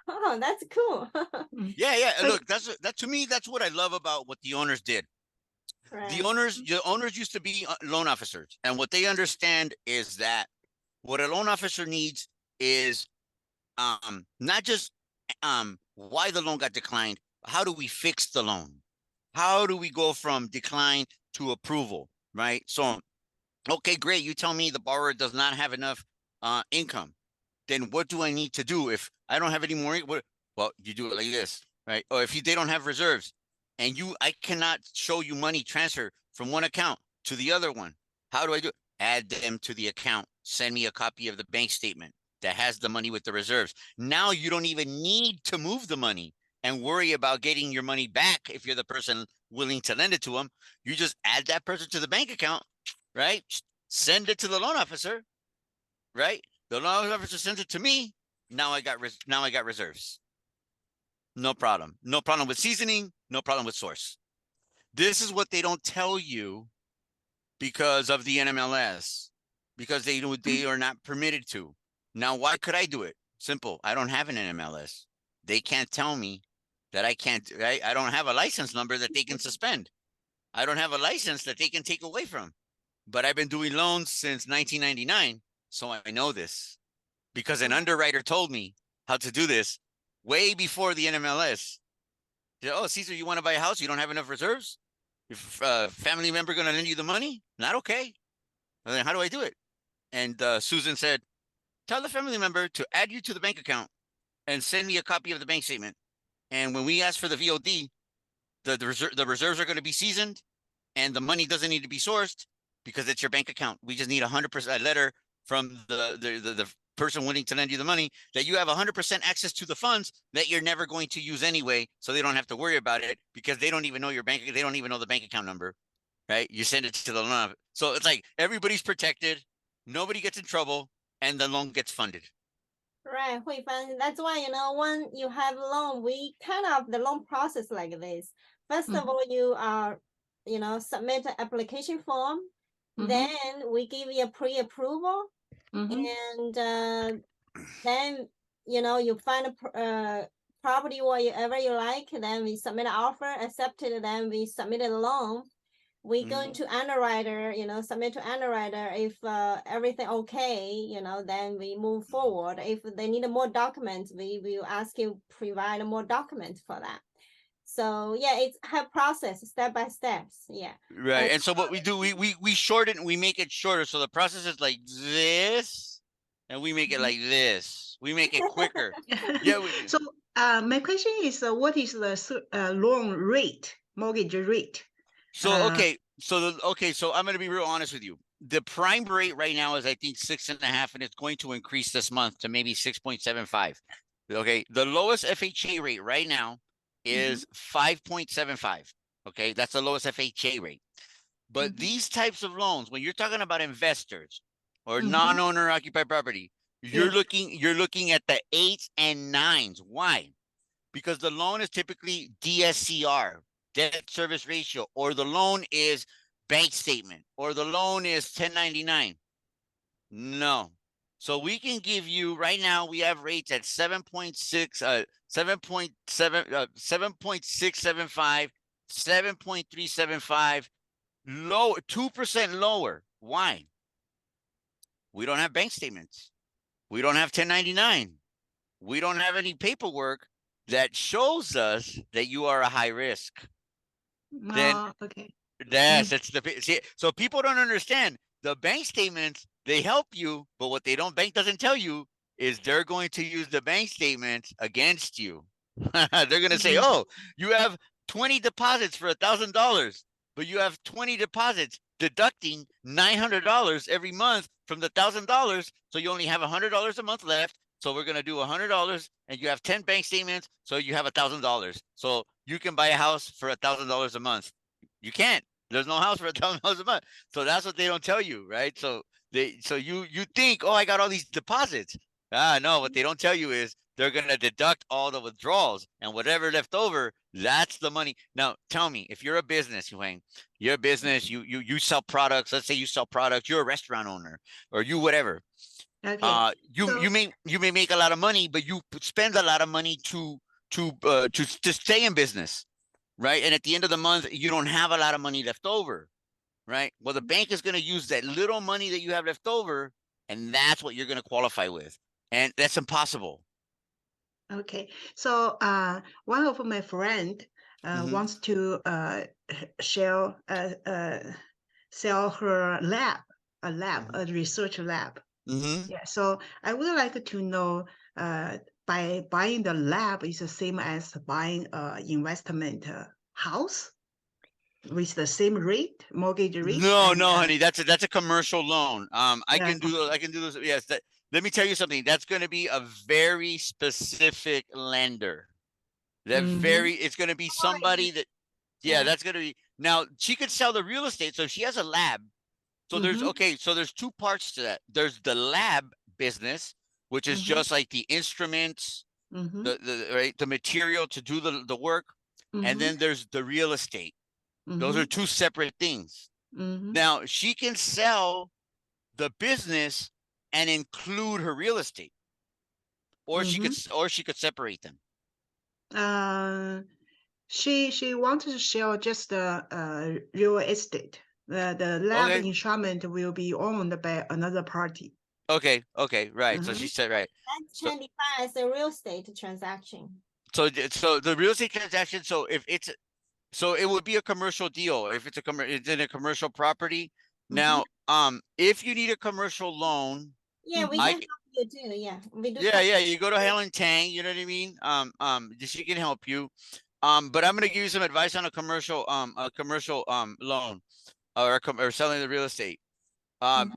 Oh, that's cool. Yeah. Look, that to me, that's what I love about what the owners did. Right. The owners used to be loan officers, and what they understand is that what a loan officer needs is not just why the loan got declined. How do we fix the loan? How do we go from decline to approval? Right. So, okay, great. You tell me the borrower does not have enough income. Then what do I need to do if I don't have any more? Well, you do it like this, right? Or if they don't have reserves, and I cannot show you money transfer from one account to the other one. How do I do it? Add them to the account. Send me a copy of the bank statement that has the money with the reserves. Now you don't even need to move the money and worry about getting your money back if you're the person willing to lend it to them. You just add that person to the bank account, right? Send it to the loan officer, right? The loan officer sends it to me. Now I got reserves. No problem. No problem with seasoning. No problem with source. This is what they don't tell you because of the NMLS, because they are not permitted to. Now, why could I do it? Simple. I don't have an NMLS. They can't tell me that I can't. I don't have a license number that they can suspend. I don't have a license that they can take away from. But I've been doing loans since 1999, so I know this, because an underwriter told me how to do this way before the NMLS. Said, oh, Caesar, you want to buy a house? You don't have enough reserves? If a family member going to lend you the money? Not okay. And then how do I do it? And Susan said, tell the family member to add you to the bank account and send me a copy of the bank statement. And when we ask for the VOD, the reserves are going to be seasoned and the money doesn't need to be sourced because it's your bank account. We just need 100% letter from the person willing to lend you the money that you have 100% access to the funds that you're never going to use anyway. So they don't have to worry about it because they don't even know your bank. They don't even know the bank account number, right? You send it to the loan. So it's like everybody's protected. Nobody gets in trouble and the loan gets funded. Right, Hui Fan. That's why, when you have loan, we kind of the loan process like this. First of all, you submit an application form. Then we give you a pre-approval, and then you find a property whatever you like. Then we submit an offer, accepted. Then we submit a loan. We going to underwriter, submit to underwriter. If everything okay, then we move forward. If they need more documents, we will ask you provide more documents for that. So yeah, it's a process, step by steps. Yeah. Right. And so what we do, we shorten, we make it shorter. So the process is like this, and we make it like this. We make it quicker. Yeah. So my question is, what is the loan rate, mortgage rate? So okay, so I'm going to be real honest with you. The prime rate right now is I think 6.5, and it's going to increase this month to maybe 6.75. Okay, the lowest FHA rate right now is 5.75. Okay, that's the lowest FHA rate. But these types of loans, when you're talking about investors or non-owner occupied property, you're looking at the 8s and 9s. Why? Because the loan is typically DSCR, debt service ratio, or the loan is bank statement, or the loan is 1099. No. So we can give you right now, we have rates at 7.6, 7.7, 7.675, 7.375, low, 2% lower. Why? We don't have bank statements. We don't have 1099. We don't have any paperwork that shows us that you are a high risk. Then okay. That's see, so people don't understand the bank statements, they help you, but what bank doesn't tell you is they're going to use the bank statements against you. They're going to say, oh, you have 20 deposits for $1,000, but you have 20 deposits deducting $900 every month from the $1,000. So you only have $100 a month left. So we're going to do $100 and you have 10 bank statements. So you have $1,000. So you can buy a house for $1,000 a month. You can't. There's no house for $1,000 a month. So that's what they don't tell you, right? So you think, oh, I got all these deposits. No, what they don't tell you is they're gonna deduct all the withdrawals and whatever left over, that's the money. Now tell me, if you're a business, you're a business, you sell products. Let's say you sell products, you're a restaurant owner or you whatever. Okay. You may make a lot of money, but you spend a lot of money to stay in business. Right. And at the end of the month, you don't have a lot of money left over. Right. Well, the bank is going to use that little money that you have left over. And that's what you're going to qualify with. And that's impossible. Okay. So one of my friend wants to sell her lab, a research lab. Yeah. So I would like to know by buying the lab is the same as buying an investment house with the same rate, mortgage rate? No, honey, that's a commercial loan. I can do this. Yes. Let me tell you something. That's going to be a very specific lender. It's going to be somebody that, that's going to be, now she could sell the real estate. So she has a lab. So there's two parts to that. There's the lab business, which is just like the instruments, the material to do the work. And then there's the real estate. Those are two separate things. Now she can sell the business and include her real estate, or she could separate them. She wants to sell just the real estate. The lab instrument will be owned by another party. Okay, right. So she said right. That's can be as a real estate transaction. So the real estate transaction. So if it's it would be a commercial deal. If it's in a commercial property, Now, if you need a commercial loan, Yeah, we I can help you too. Yeah, we do. yeah, you go to Hellen Tang, you know what I mean? She can help you. But I'm gonna give you some advice on a commercial loan or selling the real estate. Mhm.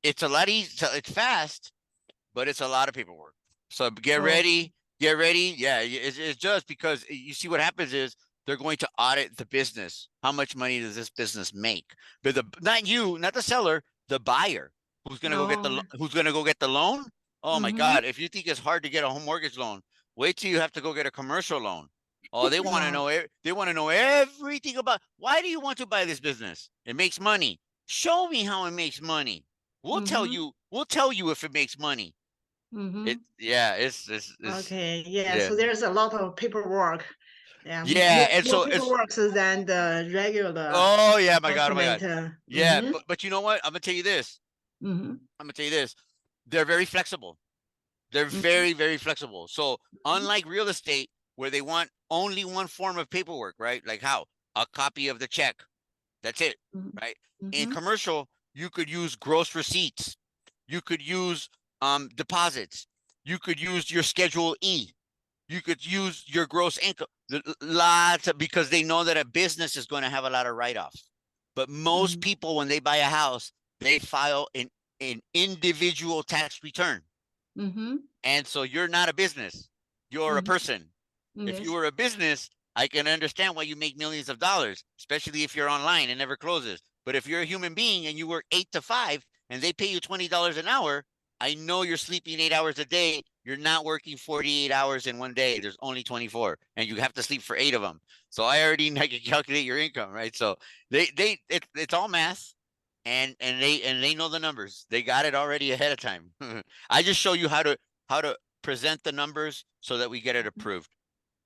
It's a lot easy, it's fast, but it's a lot of paperwork. So get Oh. ready, get ready. Yeah, it's just because you see what happens is they're going to audit the business. How much money does this business make? But not you, not the seller, the buyer who's gonna go get Oh. who's gonna go get the loan. Oh my Mhm. God! If you think it's hard to get a home mortgage loan, wait till you have to go get a commercial loan. Oh, they want to Wow. know. They want to know everything about. Why do you want to buy this business? It makes money. Show me how it makes money. We'll tell Mhm. you. We'll tell you if it makes money. Mhm. Yeah, it's Okay. Yeah. yeah. So there's a lot of paperwork. Yeah. Yeah, and More so it's paperwork than the regular oh yeah, my God, oh my God. document. Yeah, Mhm. but you know what? I'm gonna tell you this. Mhm. I'm gonna tell you this. They're very flexible. They're Mhm. very, very flexible. So unlike real estate, where they want only one form of paperwork, right? Like how? A copy of the check. That's it, Mhm. right? In Mhm. commercial, you could use gross receipts. You could use deposits. You could use your Schedule E. You could use your gross income. Lots of, because they know that a business is going to have a lot of write-offs. But most Mhm. people, when they buy a house, they file an individual tax return. Mhm. And so you're not a business. You're a Mhm. person. If you Yes. were a business, I can understand why you make millions of dollars, especially if you're online and never closes. But if you're a human being and you work 8 to 5 and they pay you $20 an hour, I know you're sleeping 8 hours a day. You're not working 48 hours in one day. There's only 24, and you have to sleep for 8 of them. So I already I can calculate your income, right? So it's all math, and they know the numbers. They got it already ahead of time. I just show you how to present the numbers so that we get it approved.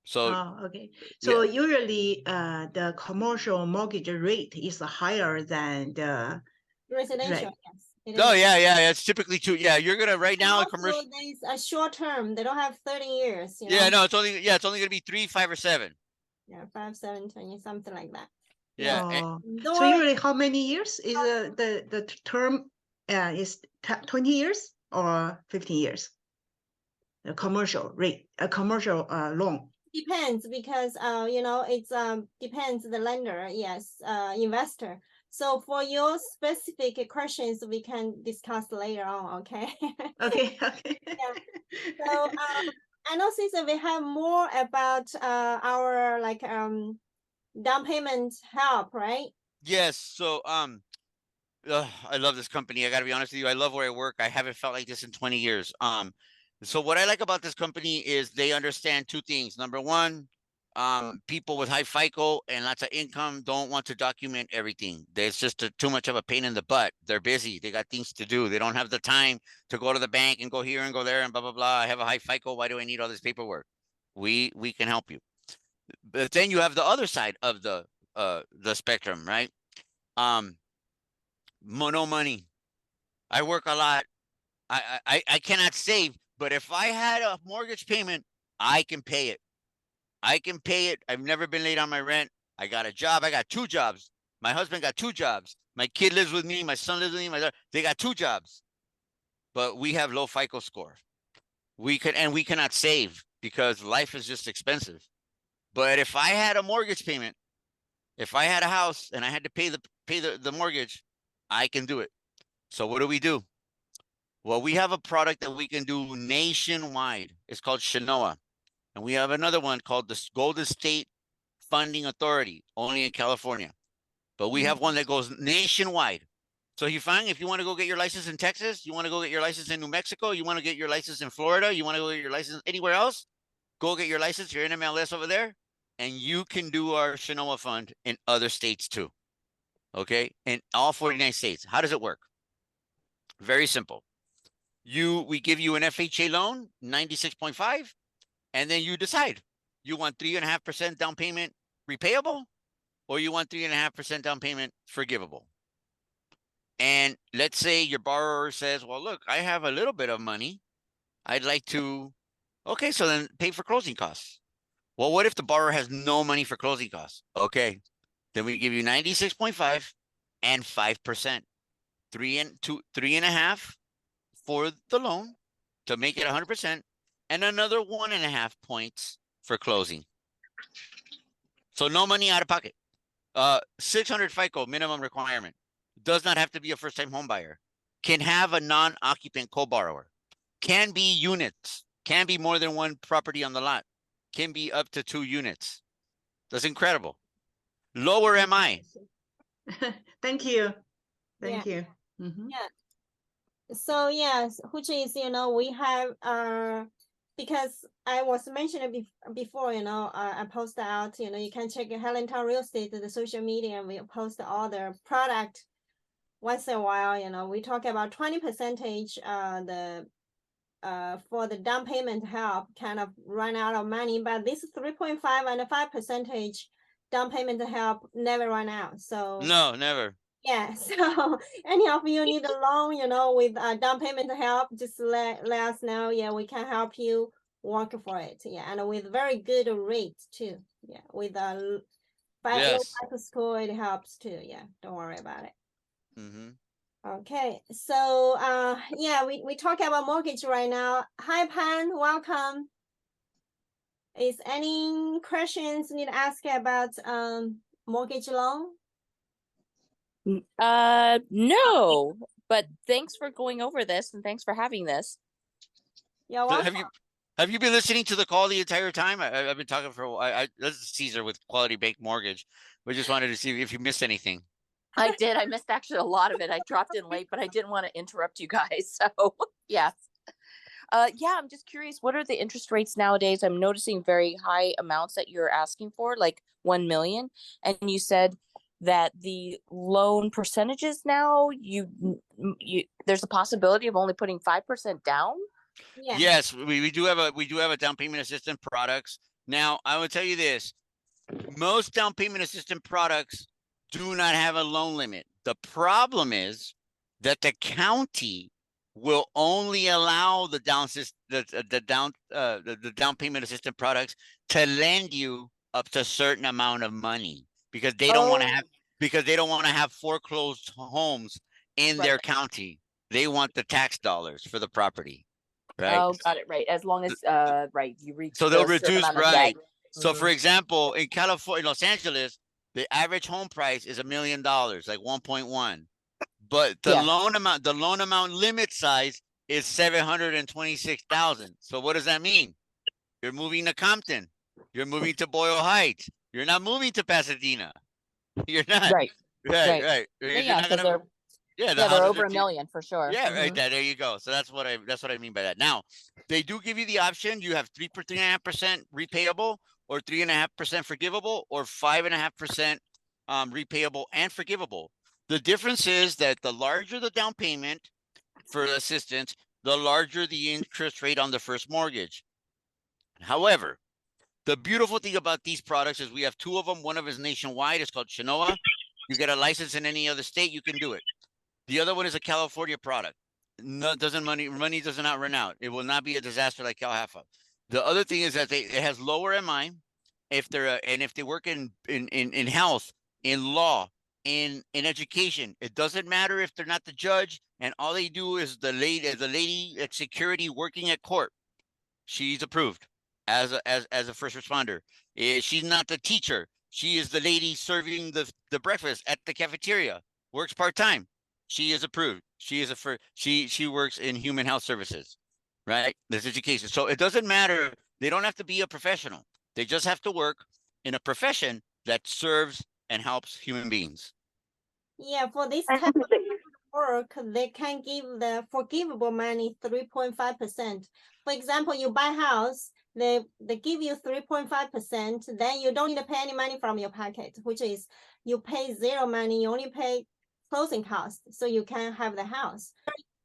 So Oh, okay. yeah. So usually, the commercial mortgage rate is higher than the Residential, reg. yes, it Oh is. yeah. It's typically two. Yeah, you're gonna right And now a also, commercial. there's a short term. They don't have 30 years, you Yeah, know. no, it's only gonna be 3, 5, or 7. Yeah, 5, 7, 20, something like that. Yeah. Yeah. Oh, Don't so worry. usually how many years is the term? Is 20 years or 15 years? A commercial rate, a commercial loan. Depends because you know, it's depends the lender, yes, investor. So for your specific questions, we can discuss later on, okay? Okay, okay. Yeah. So I know since we have more about our like down payment help, right? Yes. So I love this company. I got to be honest with you. I love where I work. I haven't felt like this in 20 years. So what I like about this company is they understand two things. Number one, people with high FICO and lots of income don't want to document everything. There's just too much of a pain in the butt. They're busy. They got things to do. They don't have the time to go to the bank and go here and go there and blah blah blah. I have a high FICO. Why do I need all this paperwork? We can help you. But then you have the other side of the spectrum, right? Um, no money. I work a lot. I cannot save, but if I had a mortgage payment, I can pay it. I can pay it. I've never been late on my rent. I got a job. I got 2 jobs. My husband got 2 jobs. My kid lives with me. My son lives with me. They got 2 jobs, but we have low FICO score. We cannot save because life is just expensive. But if I had a mortgage payment, if I had a house and I had to pay the mortgage, I can do it. So what do? Well, we have a product that we can do nationwide. It's called Shinoa. And we have another one called the Golden State Funding Authority, only in California. But we have one that goes nationwide. So you find if you want to go get your license in Texas, you want to go get your license in New Mexico, you want to get your license in Florida, you want to go get your license anywhere else, go get your license, you're in MLS over there, and you can do our Shinoa fund in other states too. Okay. In all 49 states. How does it work? Very simple. We give you an FHA loan, 96.5, and then you decide you want 3.5% down payment repayable, or you want 3.5% down payment forgivable. And let's say your borrower says, well, look, I have a little bit of money. I'd like to, okay, so then pay for closing costs. Well, what if the borrower has no money for closing costs? Okay, then we give you 96.5 and 5%. 3.5 for the loan to make it 100%, and another 1.5 points for closing. So no money out of pocket. 600 FICO minimum requirement. Does not have to be a first-time home buyer. Can have a non-occupant co-borrower. Can be units. Can be more than one property on the lot. Can be up to 2 units. That's incredible. Lower MI. Thank you. Yeah. Thank you. Mhm. Yeah. So yes, which is, we have because I was mentioning before, I post out, you can check Hellen Real Estate, the social media, and we post all the product once in a while. We talk about 20% for the down payment help kind of run out of money, but this 3.5 and 5% down payment help never run out. So No, never. yeah, so any of you need a loan, with down payment help, just let us know. Yeah, we can help you work for it. Yeah, and with very good rate too. Yeah, with a low Yes. FICO score, it helps too. Yeah, don't worry about it. Mm-hmm. Okay, so yeah, we talk about mortgage right now. Hi Pan, welcome. Is any questions you need to ask about mortgage loan? No, but thanks for going over this and thanks for having this. You're So welcome. have you been listening to the call the entire time? I've been talking for a while. This is Caesar with Quality Bank Mortgage. We just wanted to see if you missed anything. I did. I missed actually a lot of it. I dropped in late, but I didn't want to interrupt you guys. So yes. Yeah, I'm just curious, what are the interest rates nowadays? I'm noticing very high amounts that you're asking for, like 1 million. And you said that the loan percentages now, you there's a possibility of only putting 5% down. Yeah. Yes, we do have a down payment assistance products. Now, I will tell you this. Most down payment assistance products do not have a loan limit. The problem is that the county will only allow the down payment assistance products to lend you up to a certain amount of money because they don't want to have foreclosed homes in their county. They want the tax dollars for the property. Right. Oh, got it. Right. As long as right, you reach so they'll the certain reduce amount of debt. So for example, in California, Los Angeles, the average home price is $1 million, like 1.1. But the loan amount limit size is 726,000. So what does that mean? You're moving to Compton. You're moving to Boyle Heights. You're not moving to Pasadena. You're not. Right. Right. Yeah, because they're they're over $1 million for sure. Yeah, right there. There you go. So that's what I mean by that. Now, they do give you the option. You have 3.5% repayable, or 3.5% forgivable, or 5.5% repayable and forgivable. The difference is that the larger the down payment for assistance, the larger the interest rate on the first mortgage. However, the beautiful thing about these products is we have 2 of them. One of them is nationwide. It's called Chenoa. You get a license in any other state, you can do it. The other one is a California product. No, money does not run out. It will not be a disaster like Calhafa. The other thing is that it has lower MI if they work in health, in law, in education. It doesn't matter if they're not the judge, and all they do is the lady at security working at court. She's approved as a first responder. She's not the teacher. She is the lady serving the breakfast at the cafeteria. Works part-time. She is approved. She is she works in human health services, right? This education. So it doesn't matter. They don't have to be a professional. They just have to work in a profession that serves and helps human beings. Yeah, for this type of work, they can give the forgivable money 3.5%. For example, you buy a house, they give you 3.5%, then you don't need to pay any money from your pocket, which is you pay zero money, you only pay closing costs, so you can have the house.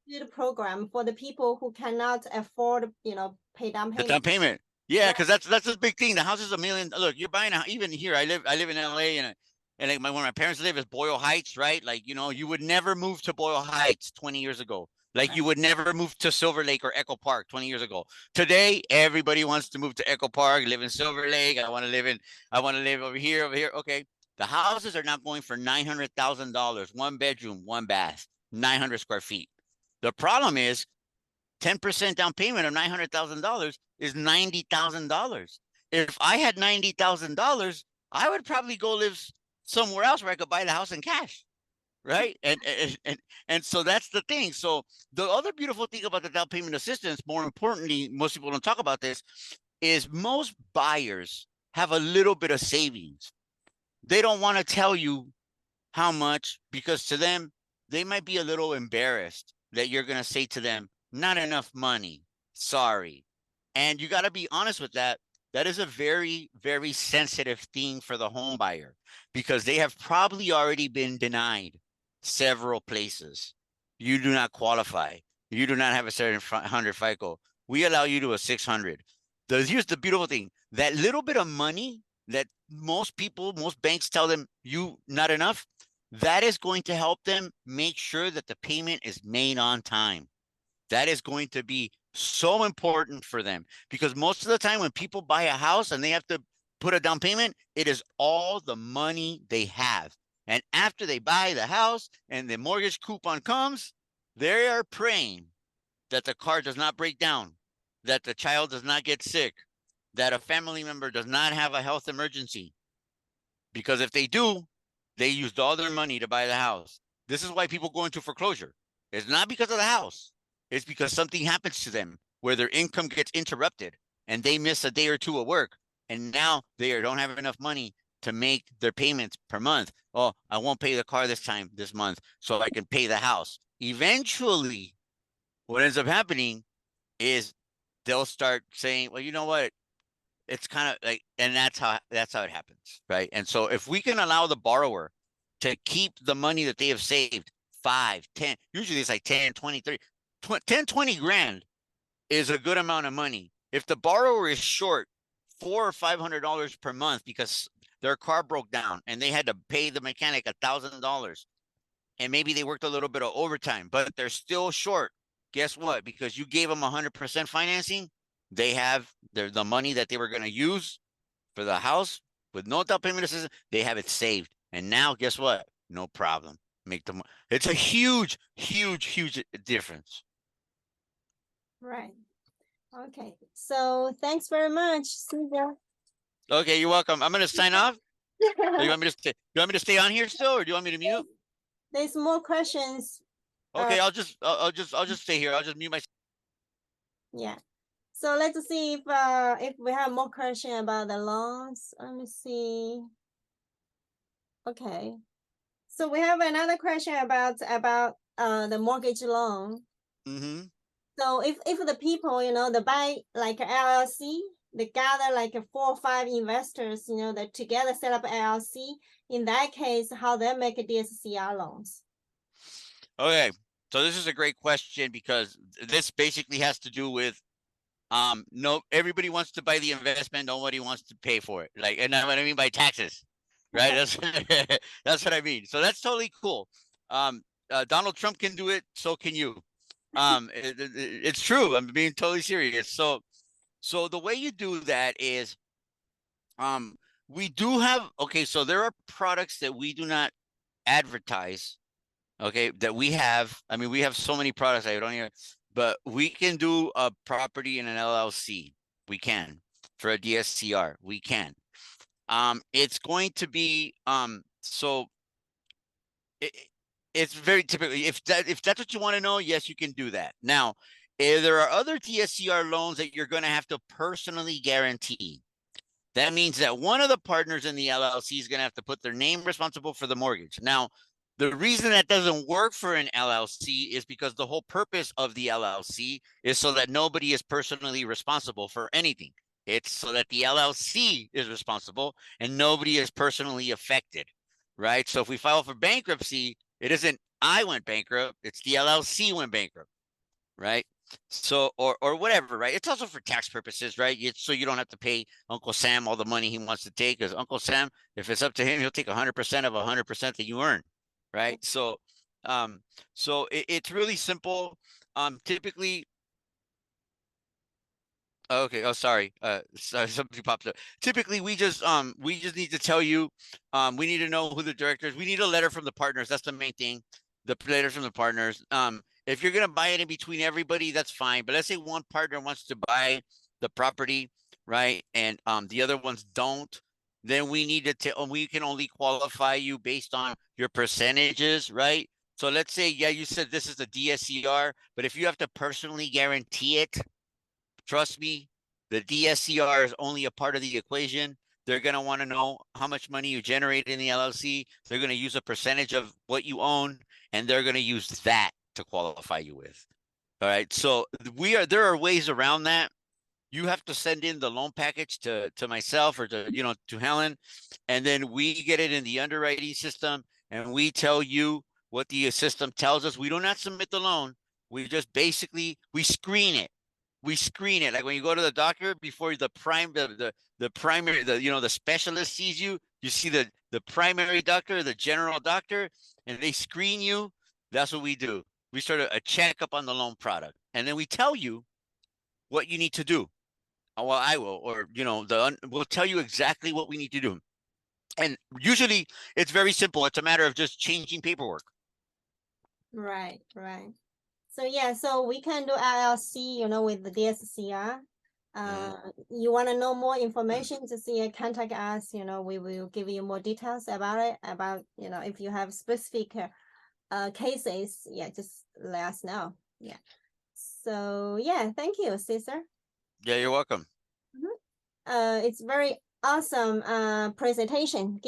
Very good program for the people who cannot afford, pay down payment. The down payment. Yeah, because that's a big thing. The house is $1 million. Look, you're buying even here. I live in LA, and like where my parents live is Boyle Heights, right? Like, you would never move to Boyle Heights 20 years ago. Like you would never move to Silver Lake or Echo Park 20 years ago. Today, everybody wants to move to Echo Park, live in Silver Lake. I want to live over here. Okay. The houses are now going for $900,000, 1 bedroom, 1 bath, 900 square feet. The problem is 10% down payment of $900,000 is $90,000. If I had $90,000, I would probably go live somewhere else where I could buy the house in cash, right? And so that's the thing. So the other beautiful thing about the down payment assistance, more importantly, most people don't talk about this, is most buyers have a little bit of savings. They don't want to tell you how much, because to them, they might be a little embarrassed that you're going to say to them, not enough money, sorry. And you got to be honest with that. That is a very, very sensitive thing for the home buyer, because they have probably already been denied several places. You do not qualify. You do not have a 700 FICO. We allow you to a 600. Here's the beautiful thing. That little bit of money that most people, most banks tell them you not enough, that is going to help them make sure that the payment is made on time. That is going to be so important for them, because most of the time when people buy a house and they have to put a down payment, it is all the money they have. And after they buy the house and the mortgage coupon comes, they are praying that the car does not break down, that the child does not get sick, that a family member does not have a health emergency. Because if they do, they used all their money to buy the house. This is why people go into foreclosure. It's not because of the house. It's because something happens to them where their income gets interrupted and they miss a day or two of work. And now they don't have enough money to make their payments per month. Oh, I won't pay the car this month, so I can pay the house. Eventually, what ends up happening is they'll start saying, well, you know what? It's kind of like, and that's how it happens, right? And so if we can allow the borrower to keep the money that they have saved, 5, 10, usually it's like 10, 20, 30, 10, 20 grand is a good amount of money. If the borrower is short $400 or $500 per month because their car broke down and they had to pay the mechanic $1,000, and maybe they worked a little bit of overtime, but they're still short, guess what? Because you gave them 100% financing, they have the money that they were going to use for the house with no down payment assistance. They have it saved, and now guess what? No problem. Make them. It's a huge, huge, huge difference. Right. Okay. So thanks very much, Cynthia. Okay, you're welcome. I'm going to sign off. Or you want me to stay? You want me to stay on here still, or do you want me to mute? There's more questions. Okay, I'll just stay here. I'll just mute myself. Yeah. So let's see if we have more question about the loans. Let me see. Okay. So we have another question about the mortgage loan. Mm-hmm. So if the people, they buy like LLC, they gather like 4 or 5 investors, that together set up LLC. In that case, how they make a DSCR loans? Okay, so this is a great question, because this basically has to do with no, everybody wants to buy the investment, nobody wants to pay for it. Like, and what I mean by taxes, right? That's what I mean. So that's totally cool. Donald Trump can do it, so can you. It's true. I'm being totally serious. So the way you do that is, we do have, okay, so there are products that we do not advertise, okay, that we have. I mean, we have so many products I don't even, but we can do a property in an LLC. We can. For a DSCR, we can. It's going to be, so it's very typically, if that's what you want to know, yes, you can do that. Now, if there are other DSCR loans that you're going to have to personally guarantee. That means that one of the partners in the LLC is going to have to put their name responsible for the mortgage. Now, the reason that doesn't work for an LLC is because the whole purpose of the LLC is so that nobody is personally responsible for anything. It's so that the LLC is responsible and nobody is personally affected, right? So if we file for bankruptcy, it isn't I went bankrupt, it's the LLC went bankrupt, right? So, or whatever, right? It's also for tax purposes, right? So you don't have to pay Uncle Sam all the money he wants to take, because Uncle Sam, if it's up to him, he'll take 100% of 100% that you earn, right? So, it's really simple. Typically, Okay. Oh, sorry. Sorry, something popped up. Typically, we just need to tell you, we need to know who the directors. We need a letter from the partners. That's the main thing. The letters from the partners. If you're gonna buy it in between everybody, that's fine. But let's say one partner wants to buy the property, right? And the other ones don't. Then we need to tell. We can only qualify you based on your percentages, right? So let's say, yeah, you said this is a DSCR, but if you have to personally guarantee it, trust me, the DSCR is only a part of the equation. They're going to want to know how much money you generate in the LLC. They're going to use a percentage of what you own, and they're going to use that to qualify you with. All right. So there are ways around that. You have to send in the loan package to myself or to Helen, and then we get it in the underwriting system, and we tell you what the system tells us. We do not submit the loan. We just basically we screen it. Like when you go to the doctor before the primary the specialist sees you. You see the primary doctor, the general doctor, and they screen you. That's what we do. We start a checkup on the loan product, and then we tell you what you need to do. Well, I will, or we'll tell you exactly what we need to do. And usually it's very simple. It's a matter of just changing paperwork. Right. So yeah, so we can do LLC, with the DSCR. You want to know more information, just contact us. We will give you more details about it. If you have specific cases, yeah, just let us know. Yeah. So yeah, thank you, Cesar. Yeah, you're welcome. It's very awesome presentation.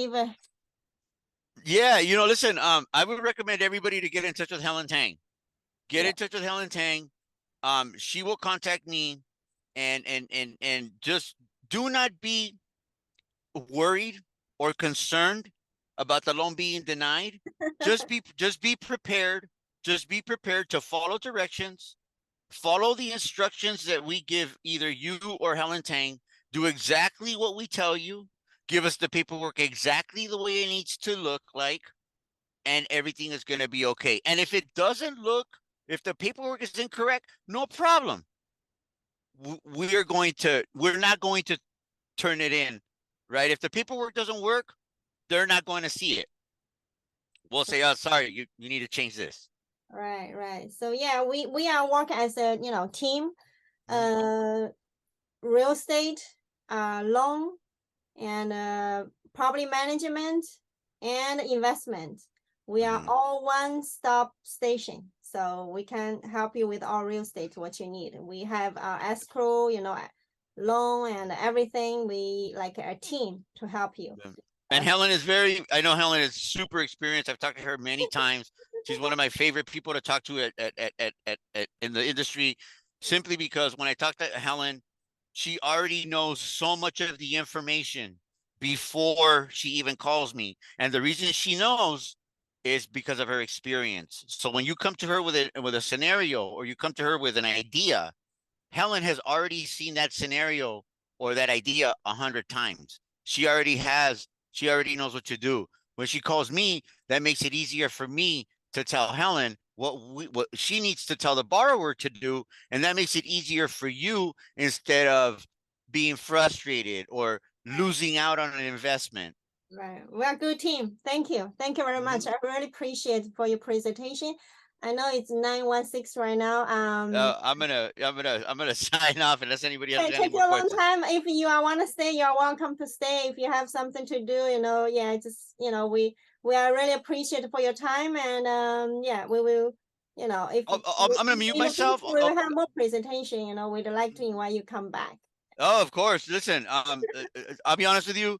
Yeah, listen, I would recommend everybody to get in touch with Hellen Tang. Get in touch with Hellen Tang. She will contact me, and just do not be worried or concerned about the loan being denied. Just be prepared. Just be prepared to follow directions. Follow the instructions that we give either you or Hellen Tang. Do exactly what we tell you. Give us the paperwork exactly the way it needs to look like, and everything is going to be okay. And if it doesn't look, if the paperwork is incorrect, no problem. We're not going to turn it in, right? If the paperwork doesn't work, they're not going to see it. We'll say, oh, sorry, you need to change this. Right. So yeah, we are working as a team, real estate, loan, and property management and investment. We are all one-stop station, so we can help you with all real estate what you need. We have escrow, loan and everything. We like a team to help you. And Hellen is I know Hellen is super experienced. I've talked to her many times. She's one of my favorite people to talk to in the industry, simply because when I talk to Hellen, she already knows so much of the information before she even calls me. And the reason she knows is because of her experience. So when you come to her with a scenario, or you come to her with an idea, Hellen has already seen that scenario or that idea 100 times. She already knows what to do. When she calls me, that makes it easier for me to tell Hellen what she needs to tell the borrower to do, and that makes it easier for you instead of being frustrated or losing out on an investment. Right, we're a good team. Thank you very much. I really appreciate for your presentation. I know it's 9:16 right now. I'm gonna sign off unless anybody else has any Take more a long questions. time. If you want to stay, you're welcome to stay. If you have something to do, yeah, just we are really appreciative for your time, and yeah, we will, if I'm gonna mute myself. we will have more presentation. We'd like to invite you come back. Oh, of course. Listen, I'll be honest with you.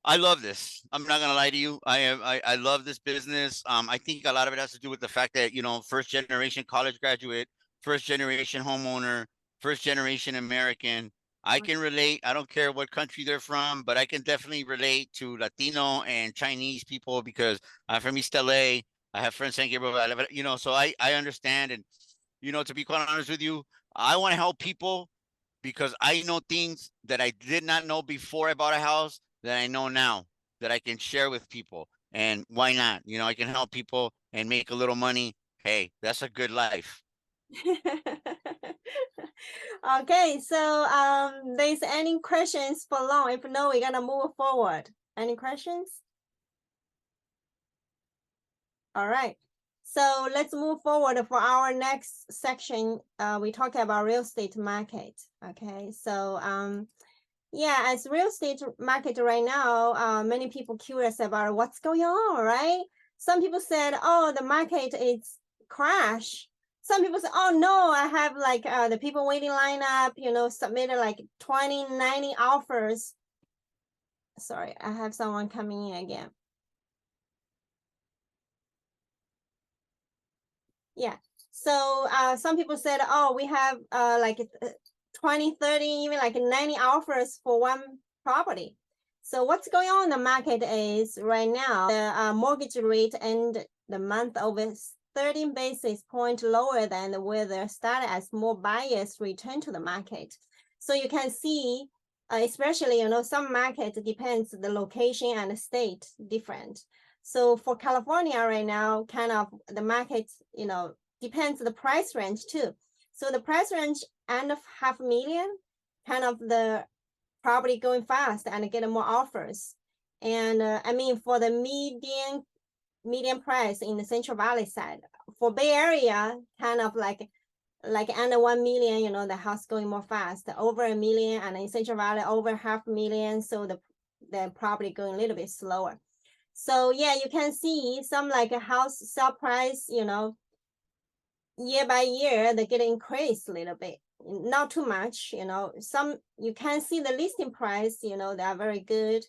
I love this. I'm not gonna lie to you. I love this business. I think a lot of it has to do with the fact that, first generation college graduate, first generation homeowner, first generation American. I can relate. I don't care what country they're from, but I can definitely relate to Latino and Chinese people because I'm from East LA. I have friends in San Gabriel, so I understand. And, to be quite honest with you, I want to help people because I know things that I did not know before I bought a house that I know now that I can share with people. And why not? I can help people and make a little money. Hey, that's a good life. Okay, so there's any questions for long? If no, we're gonna move forward. Any questions? All right. So let's move forward for our next section. We talk about real estate market. Okay, so yeah, as real estate market right now, many people curious about what's going on, right? Some people said, oh, the market is crash. Some people say, oh no, I have like the people waiting line up, submitted like 90 offers. Sorry, I have someone coming in again. Yeah, so some people said, oh, we have like 20, 30, even like 90 offers for one property. So what's going on in the market is right now, the mortgage rate and the month over 13 basis point lower than where they started as more buyers return to the market. So you can see, especially, some market depends the location and the state different. So for California right now, kind of the market, depends the price range too. So the price range end of $500,000, kind of the property going fast and get more offers. And I mean, for the median price in the Central Valley side, for Bay Area, kind of like under 1 million, the house going more fast, over $1 million, and in Central Valley over $500,000. So the property going a little bit slower. So yeah, you can see some like a house sale price, year by year, they get increased a little bit, not too much, some, you can see the listing price, they are very good.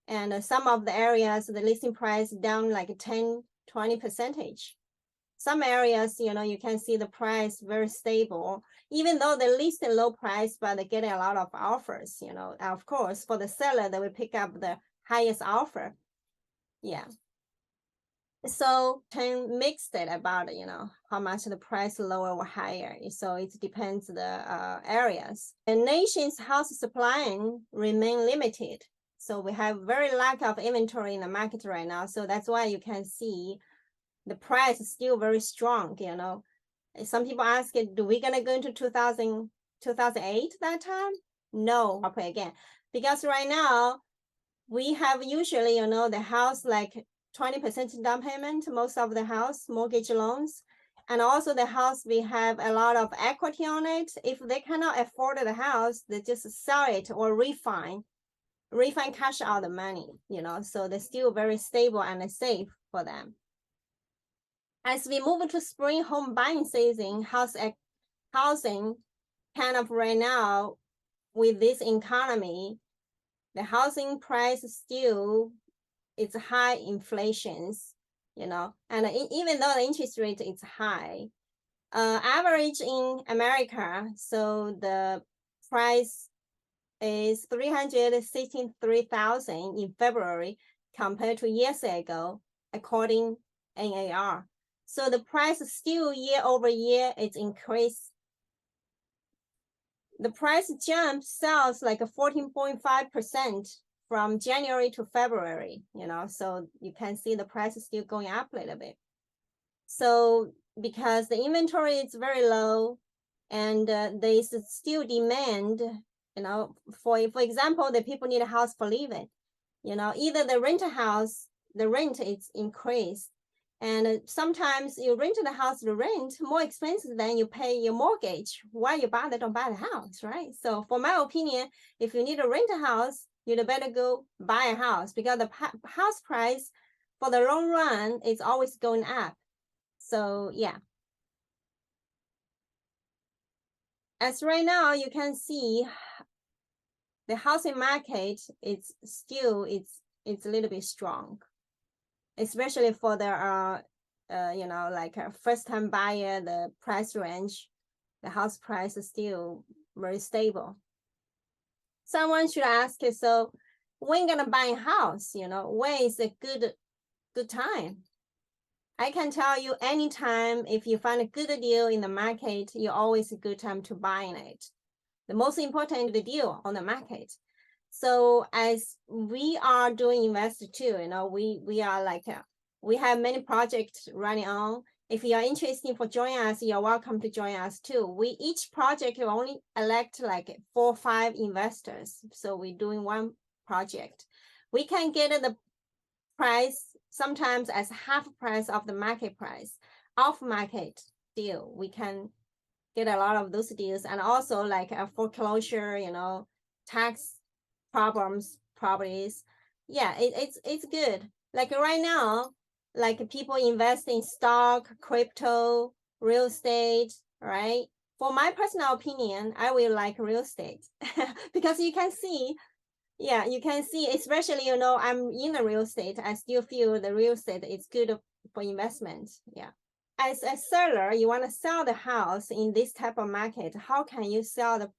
And some of the areas, the listing price down like 10-20%. Some areas, you can see the price very stable, even though they list a low price, but they get a lot of offers, of course, for the seller, they will pick up the highest offer. Yeah. So Tang mixed it about, how much the price lower or higher. So it depends the areas. The nation's house supply remain limited. So we have very lack of inventory in the market right now. So that's why you can see the price is still very strong, Some people ask, do we gonna go into 2008 that time? No, again, because right now we have usually, the house like 20% down payment, most of the house mortgage loans. And also the house, we have a lot of equity on it. If they cannot afford the house, they just sell it or refine cash out the money, so they're still very stable and safe for them. As we move to spring home buying season, housing kind of right now with this economy, the housing price still, it's high inflations, and even though the interest rate is high, average in America, so the price is $363,000 in February compared to years ago, according NAR. So the price still year over year is increased. The price jump sells like a 14.5% from January to February, so you can see the price is still going up a little bit. So because the inventory is very low and there's still demand, for example, the people need a house for living, either the rent a house, the rent is increased. And sometimes you rent the house, the rent more expensive than you pay your mortgage. Why you bother don't buy the house, right? So for my opinion, if you need to rent a house, you'd better go buy a house, because the house price for the long run is always going up. So yeah. As right now, you can see the housing market, it's still, it's a little bit strong, especially for the like a first-time buyer. The price range, the house price is still very stable. Someone should ask, so when gonna buy a house, when is a good time? I can tell you anytime, if you find a good deal in the market, you're always a good time to buy in it. The most important is the deal on the market. So as we are doing investor too, we are like, we have many projects running on. if you're interested for join us, you're welcome to join us too. We each project will only elect like 4 or 5 investors. So we're doing one project. We can get the price sometimes as half price of the market price, off market deal. We can get a lot of those deals, and also like a foreclosure, tax problems, properties. Yeah, it's good. Like right now, like people invest in stock, crypto, real estate, right? For my personal opinion, I will like real estate because you can see, yeah, you can see, especially, I'm in the real estate. I still feel the real estate is good for investment. Yeah. As a seller, you want to sell the house in this type of market. How can you sell the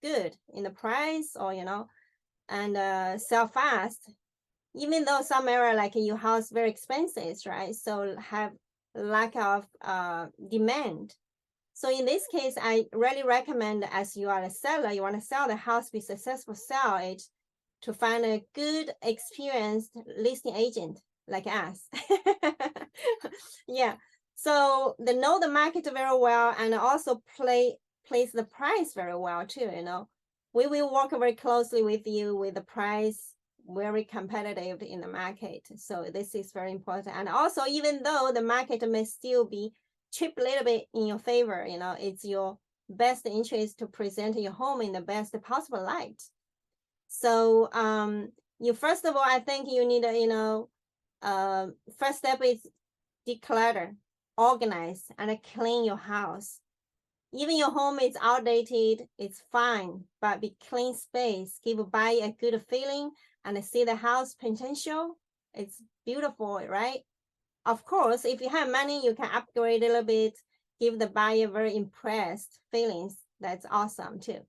good in the price, or and sell fast, even though some area like your house very expensive, right? So have lack of demand. So in this case, I really recommend, as you are a seller, you want to sell the house, be successful, sell it, to find a good experienced listing agent like us. Yeah. So they know the market very well, and also place the price very well too. We will work very closely with you with the price very competitive in the market. So this is very important. And also, even though the market may still be cheap a little bit in your favor, it's your best interest to present your home in the best possible light. So you first of all, I think you need first step is declutter, organize, and clean your house. Even your home is outdated, it's fine, but be clean space, give a buyer a good feeling, and see the house potential. It's beautiful, right? Of course, if you have money, you can upgrade a little bit, give the buyer very impressed feelings. That's awesome too.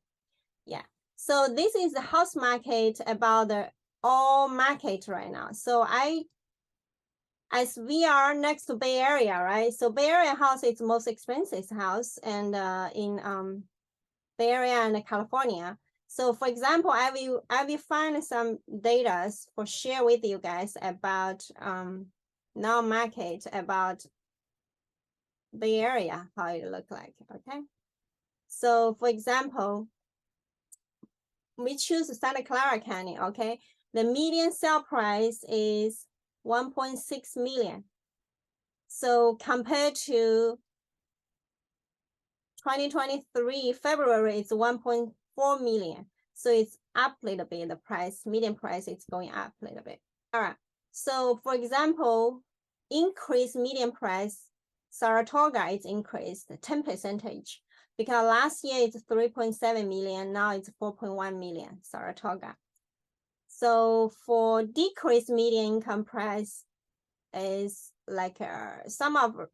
Yeah. So this is the house market, about the all market right now. So as we are next to Bay Area, right? So Bay Area house is the most expensive house, and in Bay Area and California. So for example, I will find some data for share with you guys about now market, about Bay Area, how it look like. Okay. So for example, we choose Santa Clara County. Okay. The median sale price is 1.6 million. So compared to 2023 February, it's 1.4 million. So it's up a little bit. The price, median price, is going up a little bit. All right. So for example, increased median price, Saratoga is increased 10%, because last year it's 3.7 million. Now it's 4.1 million, Saratoga. So for decreased median income price is like some of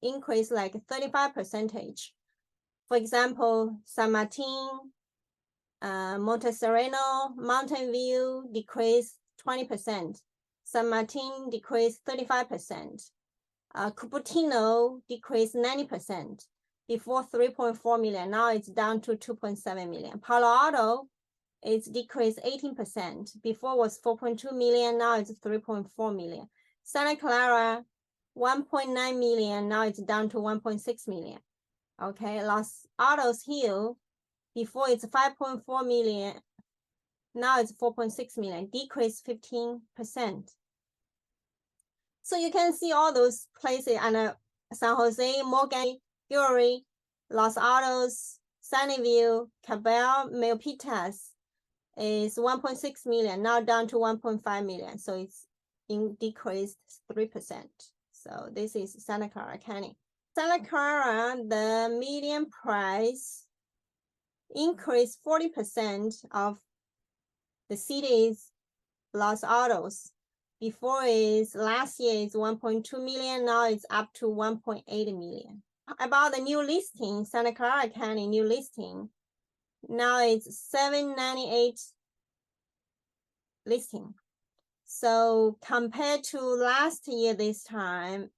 increase like 35%. For example, San Martin, Monte Sereno, Mountain View decreased 20%. San Martin decreased 35%. Cupertino decreased 90%. Before 3.4 million, now it's down to 2.7 million. Palo Alto, it's decreased 18%. Before was 4.2 million, now it's 3.4 million. Santa Clara, 1.9 million, now it's down to 1.6 million. Okay, Los Altos Hill, before it's 5.4 million, now it's 4.6 million, decreased 15%. So you can see all those places, and San Jose, Morgan, Gary, Los Altos, Sunnyvale, Cabell, Milpitas is 1.6 million, now down to 1.5 million. So it's decreased 3%. So this is Santa Clara County. Santa Clara, the median price increased 40% of the city's Los Altos. Before is last year is 1.2 million, now it's up to 1.8 million. About the new listing, Santa Clara County new listing, now it's 798 listing. So compared to last year this time,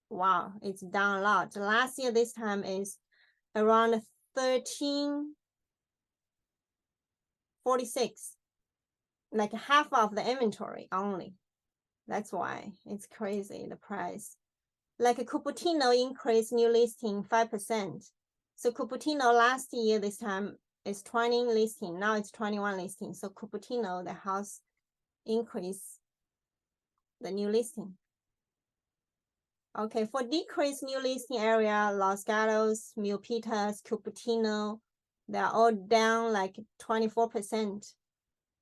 wow, it's down a lot. Last year this time is around 1346, like half of the inventory only. That's why it's crazy, the price. Like Cupertino increased new listing 5%. So Cupertino last year, this time is 20 listing. Now it's 21 listing. So Cupertino, the house increase the new listing. Okay, for decreased new listing area, Los Gatos, Milpitas, Cupertino, they're all down like 24%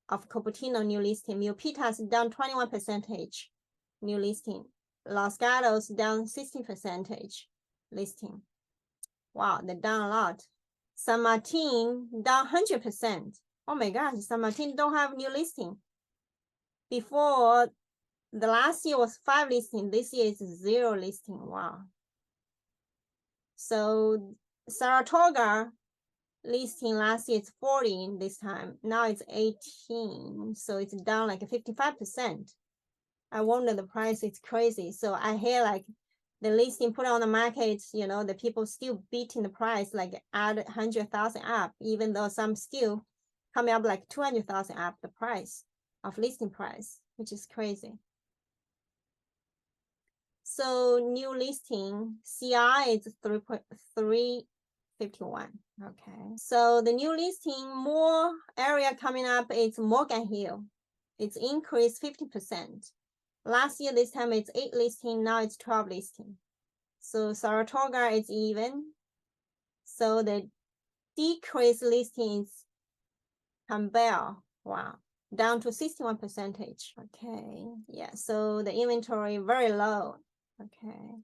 of Cupertino new listing. Milpitas down 21% new listing. Los Gatos down 16% listing. Wow, they're down a lot. San Martin down 100%. Oh my gosh, San Martin don't have new listing. Before, the last year was 5 listing. This year is 0 listing. Wow. So Saratoga listing last year is 40 this time. Now it's 18. So it's down like 55%. I wonder the price is crazy. So I hear like the listing put on the market, you know, the people still beating the price, like add 100,000 up, even though some still coming up like 200,000 up the price of listing price, which is crazy. So new listing CI is 3.351. Okay. So the new listing, more area coming up is Morgan Hill. It's increased 50%. Last year, this time it's 8 listing, now it's 12 listing. So Saratoga is even. So the decreased listing is Campbell. Wow. Down to 61%. Okay. Yeah. So the inventory very low. Okay.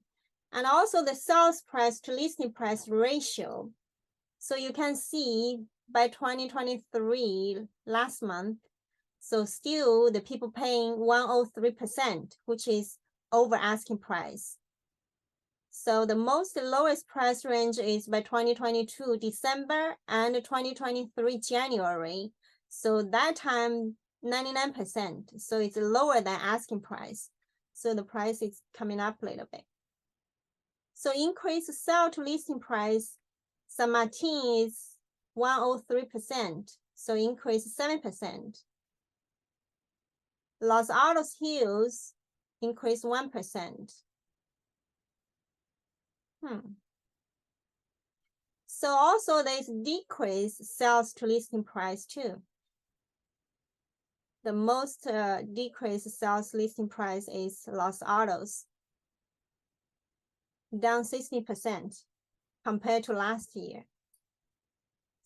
And also the sales price to listing price ratio. So you can see by 2023, last month, so still the people paying 103%, which is over asking price. So the most lowest price range is by 2022 December and 2023 January. So that time 99%. So it's lower than asking price. So the price is coming up a little bit. So increase sale to listing price, San Martin is 103%. So increase 7%. Los Altos Hills increase 1%. So also there's decrease sales to listing price too. The most decreased sales listing price is Los Altos, down 60% compared to last year.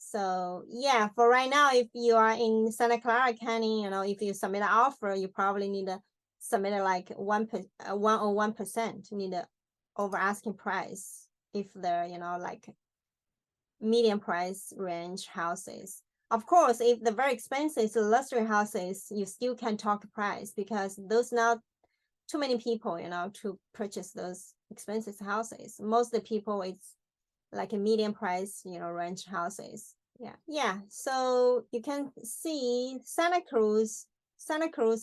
So yeah, for right now, if you are in Santa Clara County, you know, if you submit an offer, you probably need to submit it like 101%. You need to over asking price if they're, you know, like medium price range houses. Of course, if the very expensive luxury houses, you still can talk price because those not too many people, you know, to purchase those expensive houses. Most of the people, it's like a medium price, you know, range houses. Yeah. So you can see Santa Cruz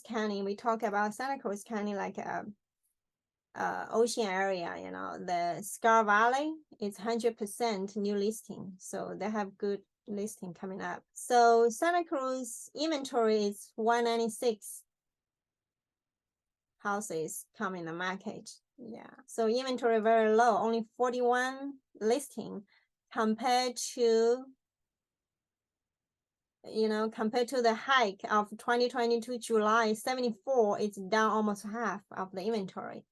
County. We talk about Santa Cruz County like ocean area, you know, the Scar Valley is 100% new listing. So they have good listing coming up. So Santa Cruz inventory is 196 houses coming in the market. Yeah. So inventory very low, only 41 listing compared to, you know, compared to the hike of 2022 July 74, it's down almost half of the inventory.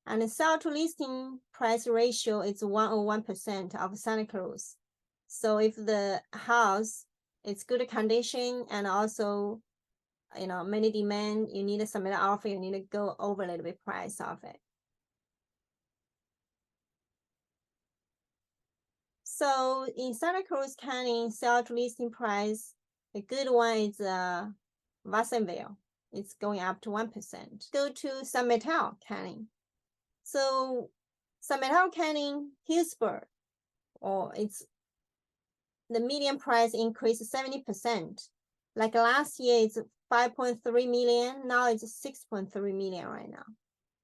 And the sale to listing price ratio is 101% of Santa Cruz. So if the house is good condition and also, you know, many demand, you need to submit an offer, you need to go over a little bit price of it. So in Santa Cruz County, sale to listing price, the good one is Watsonville. It's going up to 1%. Go to San Mateo County. So San Mateo County, Hillsborough, or it's the median price increased 70%. Like last year, it's 5.3 million. Now it's 6.3 million right now.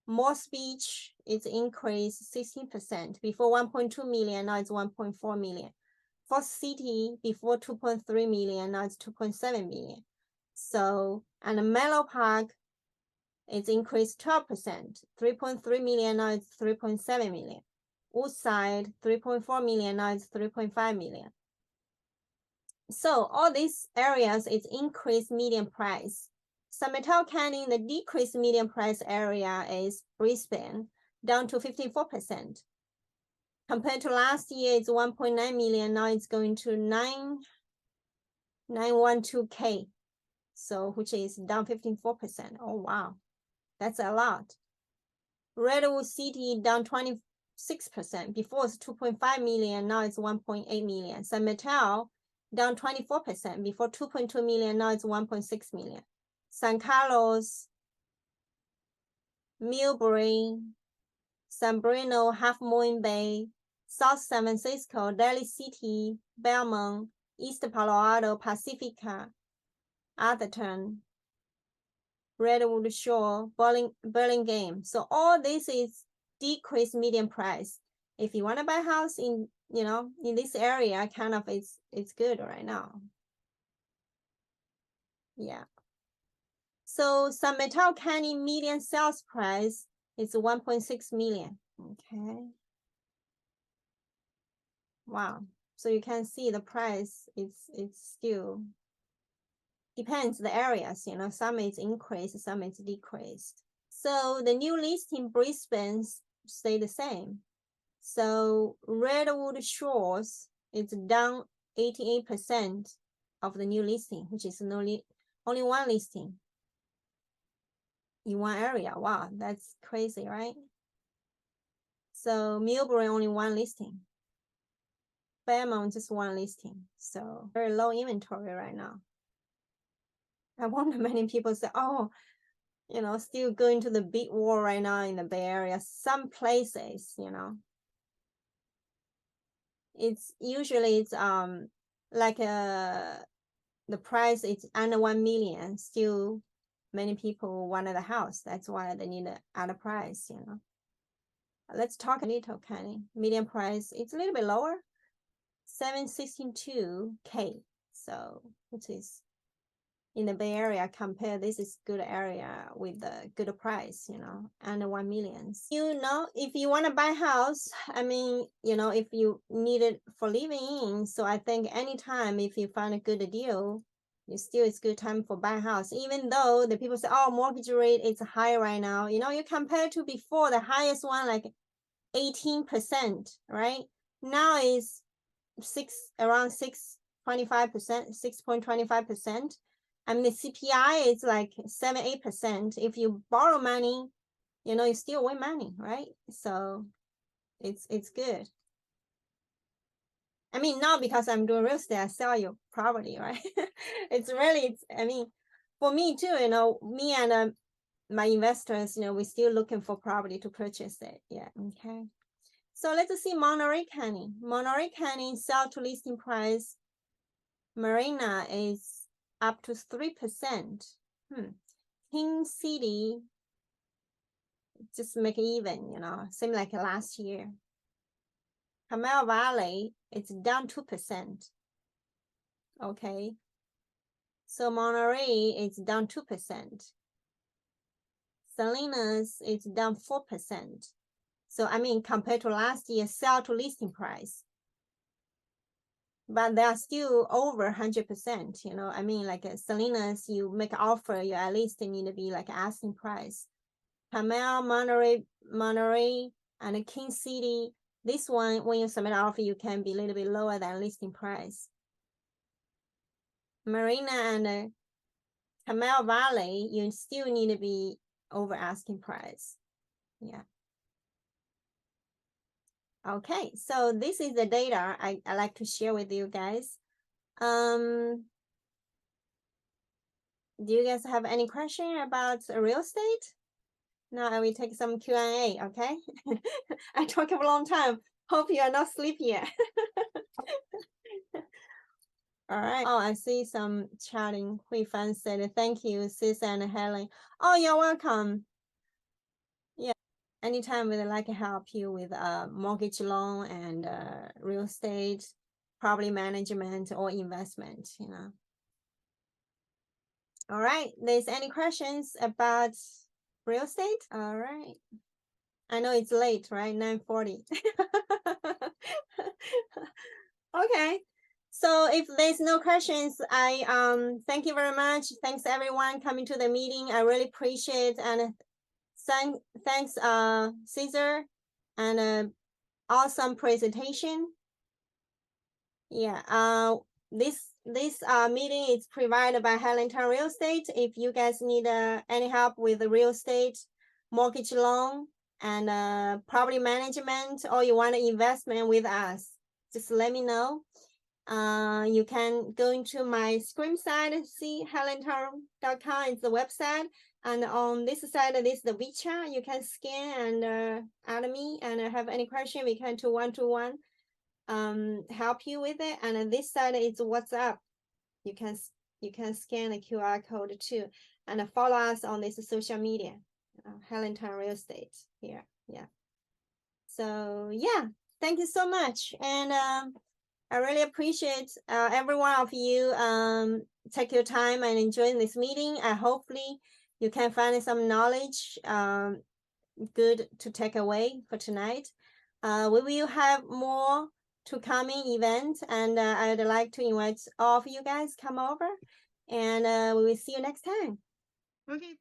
Morse Beach, it's increased 16%. Before 1.2 million, now it's 1.4 million. Fourth City, before 2.3 million, now it's 2.7 million. So, and Mellow Park, it's increased 12%. 3.3 million, now it's 3.7 million. Woodside, 3.4 million, now it's 3.5 million. So all these areas, it's increased median price. San Mateo County, the decreased median price area is Brisbane, down to 54%. Compared to last year, it's 1.9 million. Now it's going to 912K. So which is down 54%. Oh, wow. That's a lot. Redwood City down 26%. Before it's 2.5 million. Now it's 1.8 million. San Mateo down 24%. Before 2.2 million. Now it's 1.6 million. San Carlos, Millbury, San Bruno, Half Moon Bay, South San Francisco, Daly City, Belmont, East Palo Alto, Pacifica, Atherton, Redwood Shore, Burlingame. So all this is decreased median price. If you want to buy a house in, in this area, kind of it's good right now. Yeah. So San Mateo County median sales price is 1.6 million. Okay. Wow. So you can see the price it's still depends the areas, some is increased, some is decreased. So the new listing Brisbane stay the same. So Redwood Shores is down 88% of the new listing, which is only one listing in one area. Wow, that's crazy, right? So Millbury only one listing. Belmont just one listing. So very low inventory right now. I wonder many people say, oh, still going to the big war right now in the Bay Area. Some places, it's usually like the price is under 1 million. Still, many people wanted a house. That's why they need at a price. Let's talk a little County. Median price, it's a little bit lower, 762K. So which is in the Bay Area, compare this is good area with the good price, under 1 million. If you want to buy a house, I mean, if you need it for living in, so I think anytime if you find a good deal, it's good time for buy a house. Even though the people say, oh, mortgage rate is high right now, you compare to before, the highest one like 18%, right? Now is around 6.25%, 6.25%. I mean, the CPI is like 7-8%. If you borrow money, you still win money, right? So it's good. I mean, not because I'm doing real estate, I sell your property, right? I mean, for me too, me and my investors, we're still looking for property to purchase it. Yeah, okay. So let's see Monterey County. Monterey County sell to listing price. Marina is up to 3%. King City, just make it even, same like last year. Carmel Valley, it's down 2%. Okay. So Monterey is down 2%. Salinas is down 4%. So I mean, compared to last year, sell to listing price. But they are still over 100%, I mean, like Salinas, you make an offer, you at least need to be like asking price. Carmel, Monterey, and King City, this one, when you submit an offer, you can be a little bit lower than listing price. Marina and Carmel Valley, you still need to be over asking price. Yeah. Okay, so this is the data I like to share with you guys. Do you guys have any question about real estate? Now I will take some Q&A, okay? I talk a long time. Hope you are not sleepy yet. All right. Oh, I see some chatting. Hui Fan said, thank you, Sis and Helen. Oh, you're welcome. Yeah. Anytime we'd like to help you with a mortgage loan and real estate, property management, or investment, All right. There's any questions about real estate? All right. I know it's late, right? 9:40. Okay. So if there's no questions, I thank you very much. Thanks everyone coming to the meeting. I really appreciate, and thanks Caesar, and awesome presentation. Yeah. This meeting is provided by Hellen Real Estate. If you guys need any help with the real estate, mortgage loan, and property management, or you want an investment with us, just let me know. You can go into my screen side, see hellentarot.com is the website. And on this side, this is the WeChat. You can scan and add me, and have any question, we can do one-to-one help you with it. And on this side is WhatsApp. You can scan the QR code too, and follow us on this social media, Hellen Real Estate here. Yeah. So yeah, thank you so much, and I really appreciate every one of you take your time and enjoying this meeting. Hopefully you can find some knowledge good to take away for tonight. We will have more to coming events, and I'd like to invite all of you guys come over, and we will see you next time. Okay.